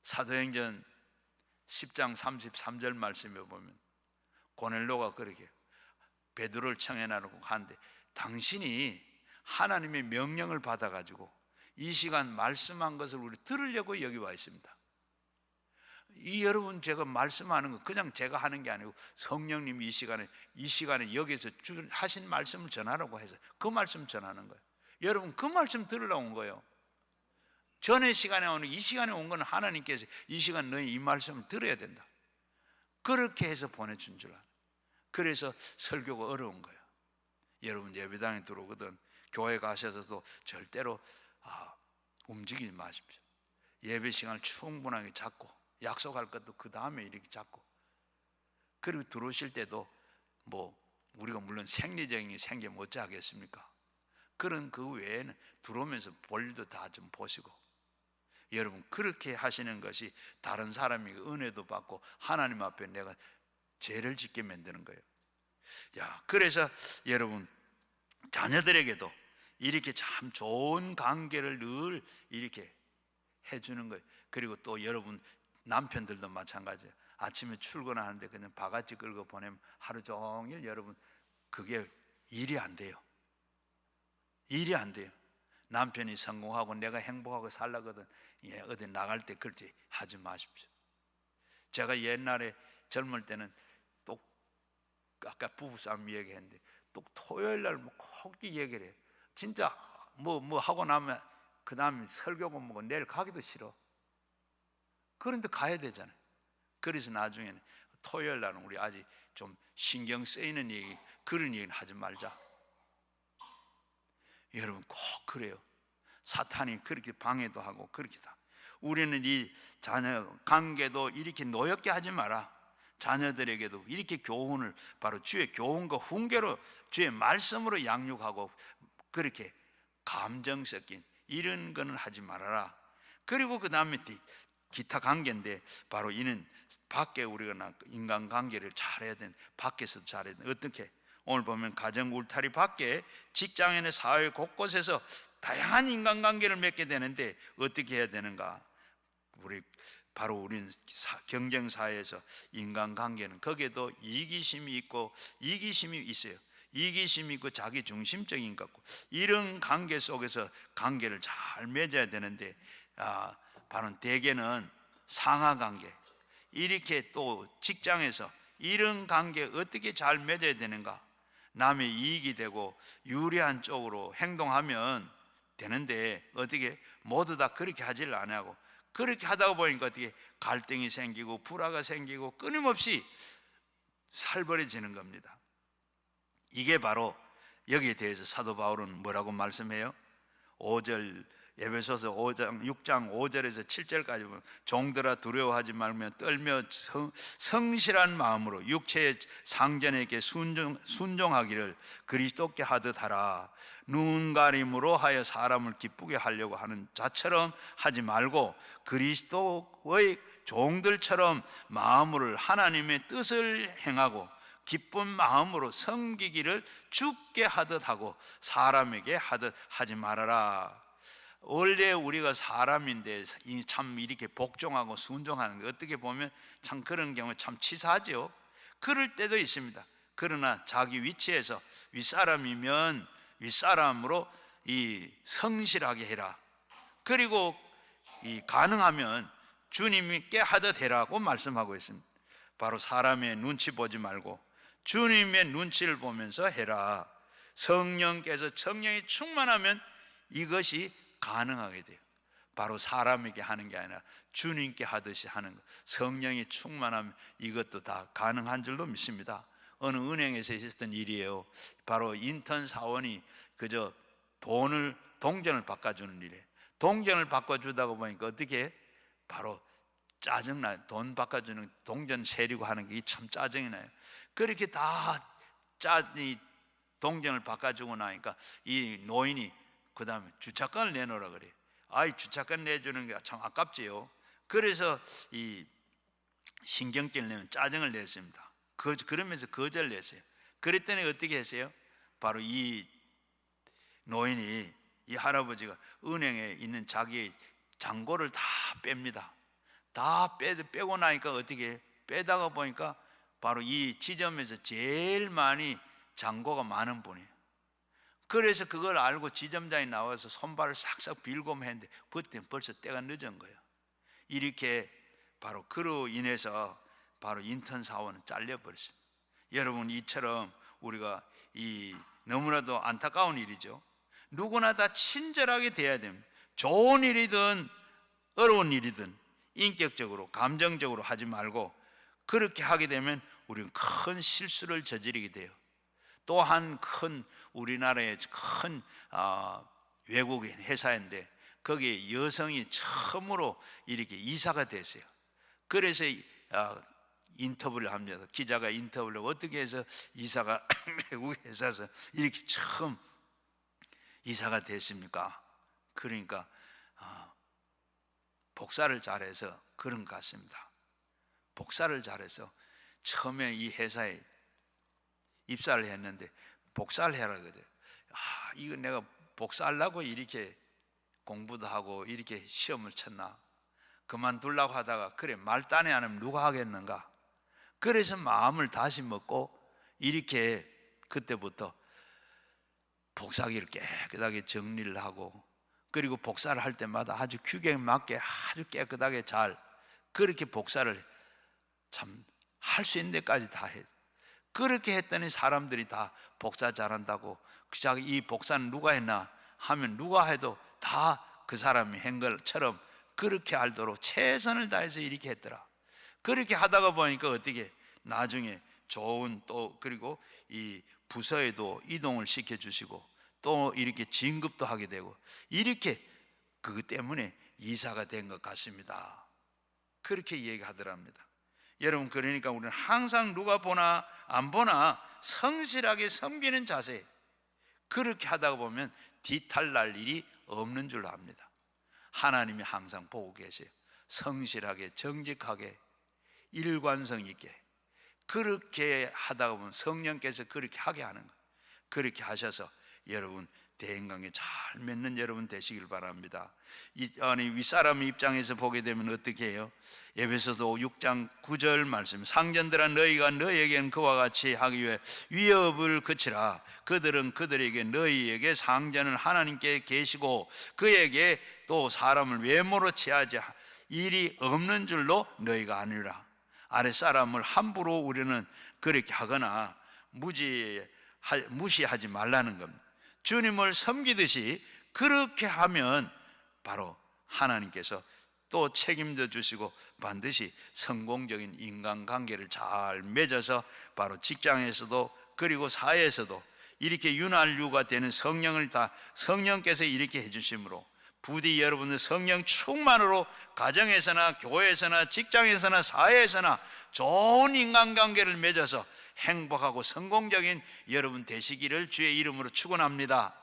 사도행전 10장 33절 말씀에 보면 고넬로가 그렇게 베드로를 청해나르고 하는데 당신이 하나님의 명령을 받아가지고 이 시간 말씀한 것을 우리 들으려고 여기 와 있습니다. 여러분 제가 말씀하는 거 그냥 제가 하는 게 아니고 성령님이 이 시간에 여기서 하신 말씀을 전하라고 해서 그 말씀 전하는 거예요. 여러분 그 말씀 들으려고 온 거예요. 전의 시간에 오는 이 시간에 온 건 하나님께서 이 시간 너희 이 말씀을 들어야 된다. 그렇게 해서 보내준 줄 알아요. 그래서 설교가 어려운 거예요. 여러분 예배당에 들어오거든 교회 가셔서도 절대로 움직이지 마십시오. 예배 시간을 충분하게 잡고, 약속할 것도 그 다음에 이렇게 잡고, 그리고 들어오실 때도 우리가 물론 생리적인 게 생기면 어찌 하겠습니까? 그런 그 외에는 들어오면서 볼 일도 다 좀 보시고, 여러분 그렇게 하시는 것이 다른 사람이 은혜도 받고 하나님 앞에 내가 죄를 짓게 만드는 거예요. 그래서 여러분 자녀들에게도 이렇게 참 좋은 관계를 늘 이렇게 해주는 거예요. 그리고 또 여러분 남편들도 마찬가지예요. 아침에 출근하는데 그냥 바가지 끌고 보내면 하루 종일 여러분 그게 일이 안 돼요. 일이 안 돼요. 남편이 성공하고 내가 행복하고 살라거든 어디 나갈 때 그렇게 하지 마십시오. 제가 옛날에 젊을 때는 또 아까 부부싸움 얘기했는데 또 토요일 날 꼭 얘기를 해요. 진짜 뭐 하고 나면 그 다음에 설교고 뭐고 내일 가기도 싫어. 그런데 가야 되잖아요. 그래서 나중에는 토요일 날은 우리 아직 좀 신경 쓰이는 얘기, 그런 얘기는 하지 말자. 여러분 꼭 그래요. 사탄이 그렇게 방해도 하고 그렇게 다. 우리는 이 자녀 관계도 이렇게 노엽게 하지 마라. 자녀들에게도 이렇게 교훈을 바로 주의 교훈과 훈계로 주의 말씀으로 양육하고 그렇게 감정 섞인 이런 거는 하지 말아라. 그리고 그 다음에 기타 관계인데 바로 이는 밖에 우리가 인간관계를 잘해야 되는, 밖에서도 잘해야 되는. 어떻게? 오늘 보면 가정 울타리 밖에 직장이나 사회 곳곳에서 다양한 인간관계를 맺게 되는데 어떻게 해야 되는가? 우리는 경쟁사회에서 인간관계는 거기에도 이기심이 있고 이기심이 있어요. 이기심이 있고 자기 중심적인 것 같고 이런 관계 속에서 관계를 잘 맺어야 되는데 바로 대개는 상하관계, 이렇게 또 직장에서 이런 관계 어떻게 잘 맺어야 되는가? 남의 이익이 되고 유리한 쪽으로 행동하면 되는데 어떻게 모두 다 그렇게 하지를 안 하고 그렇게 하다 보니까 어떻게 갈등이 생기고 불화가 생기고 끊임없이 살벌해지는 겁니다. 이게 바로 여기에 대해서 사도 바울은 뭐라고 말씀해요? 5절 에베소서 6장 5절에서 7절까지 보면 종들아 두려워하지 말며 떨며 성실한 마음으로 육체의 상전에게 순종하기를 그리스도께 하듯 하라. 눈가림으로 하여 사람을 기쁘게 하려고 하는 자처럼 하지 말고 그리스도의 종들처럼 마음으로 하나님의 뜻을 행하고 기쁜 마음으로 섬기기를 주께 하듯 하고 사람에게 하듯 하지 말아라. 원래 우리가 사람인데 참 이렇게 복종하고 순종하는 거 어떻게 보면 참 그런 경우에 참 치사하죠. 그럴 때도 있습니다. 그러나 자기 위치에서 윗사람이면 윗사람으로 성실하게 해라. 그리고 가능하면 주님께 하듯 해라고 말씀하고 있습니다. 바로 사람의 눈치 보지 말고 주님의 눈치를 보면서 해라. 성령께서 성령이 충만하면 이것이 가능하게 돼요. 바로 사람에게 하는 게 아니라 주님께 하듯이 하는 것. 성령이 충만하면 이것도 다 가능한 줄로 믿습니다. 어느 은행에서 있었던 일이에요. 바로 인턴 사원이 그저 동전을 바꿔주는 일이에요. 동전을 바꿔주다가 보니까 어떻게 바로 짜증나요. 돈 바꿔주는 동전 세리고 하는 게 참 짜증이 나요. 그렇게 다 동전을 바꿔주고 나니까 이 노인이 그 다음에 주차권을 내놓으라 그래요. 주차권 내주는 게 참 아깝지요. 그래서 이 신경질 내면 짜증을 냈습니다. 그러면서 거절을 냈어요. 그랬더니 어떻게 했어요? 바로 이 노인이, 이 할아버지가 은행에 있는 자기의 잔고를 다 뺍니다. 다 빼고 나니까 어떻게 빼다가 보니까 바로 이 지점에서 제일 많이 잔고가 많은 분이에요. 그래서 그걸 알고 지점장이 나와서 손발을 싹싹 빌고 했는데 그때 벌써 때가 늦은 거예요. 이렇게 바로 그로 인해서 바로 인턴 사원은 잘려버렸습니다. 여러분, 이처럼 우리가 너무나도 안타까운 일이죠. 누구나 다 친절하게 돼야 됩니다. 좋은 일이든 어려운 일이든 인격적으로 감정적으로 하지 말고 그렇게 하게 되면 우리는 큰 실수를 저지르게 돼요. 또한 큰 우리나라의 큰 외국인 회사인데 거기에 여성이 처음으로 이렇게 이사가 됐어요. 그래서 인터뷰를 합니다. 기자가 인터뷰를 어떻게 해서 이사가 외국 회사에서 이렇게 처음 이사가 됐습니까? 그러니까 복사를 잘해서 그런 것 같습니다. 복사를 잘해서 처음에 이 회사에 입사를 했는데 복사를 해라 그래. 이거 내가 복사하려고 이렇게 공부도 하고 이렇게 시험을 쳤나? 그만두려고 하다가 그래 말단에 안 하면 누가 하겠는가? 그래서 마음을 다시 먹고 이렇게 그때부터 복사기를 깨끗하게 정리를 하고, 그리고 복사를 할 때마다 아주 규격에 맞게 아주 깨끗하게 잘 그렇게 복사를 참 할 수 있는 데까지 다 해. 그렇게 했더니 사람들이 다 복사 잘한다고, 이 복사는 누가 했나 하면 누가 해도 다 그 사람이 한 것처럼 그렇게 알도록 최선을 다해서 이렇게 했더라. 그렇게 하다가 보니까 어떻게 나중에 좋은 또 그리고 이 부서에도 이동을 시켜주시고 또 이렇게 진급도 하게 되고, 이렇게 그것 때문에 이사가 된 것 같습니다. 그렇게 얘기하더랍니다. 여러분, 그러니까 우리는 항상 누가 보나 안 보나 성실하게 섬기는 자세, 그렇게 하다가 보면 뒤탈날 일이 없는 줄로 압니다. 하나님이 항상 보고 계세요. 성실하게 정직하게 일관성 있게 그렇게 하다가 보면 성령께서 그렇게 하게 하는 거예요. 그렇게 하셔서 여러분 대인관계 잘 맺는 여러분 되시길 바랍니다. 윗사람 입장에서 보게 되면 어떻게 해요? 에베소서 6장 9절 말씀, 상전들아 너희가 너희에겐 그와 같이 하기 위해 위협을 그치라. 그들은 그들에게 너희에게 상전은 하나님께 계시고 그에게 또 사람을 외모로 취하지 일이 없는 줄로 너희가 아니라. 아랫사람을 함부로 우리는 그렇게 하거나 무시하지 말라는 겁니다. 주님을 섬기듯이 그렇게 하면 바로 하나님께서 또 책임져 주시고 반드시 성공적인 인간관계를 잘 맺어서 바로 직장에서도 그리고 사회에서도 이렇게 윤활유가 되는 성령을 다 성령께서 이렇게 해주심으로 부디 여러분들 성령 충만으로 가정에서나 교회에서나 직장에서나 사회에서나 좋은 인간관계를 맺어서 행복하고 성공적인 여러분 되시기를 주의 이름으로 축원합니다.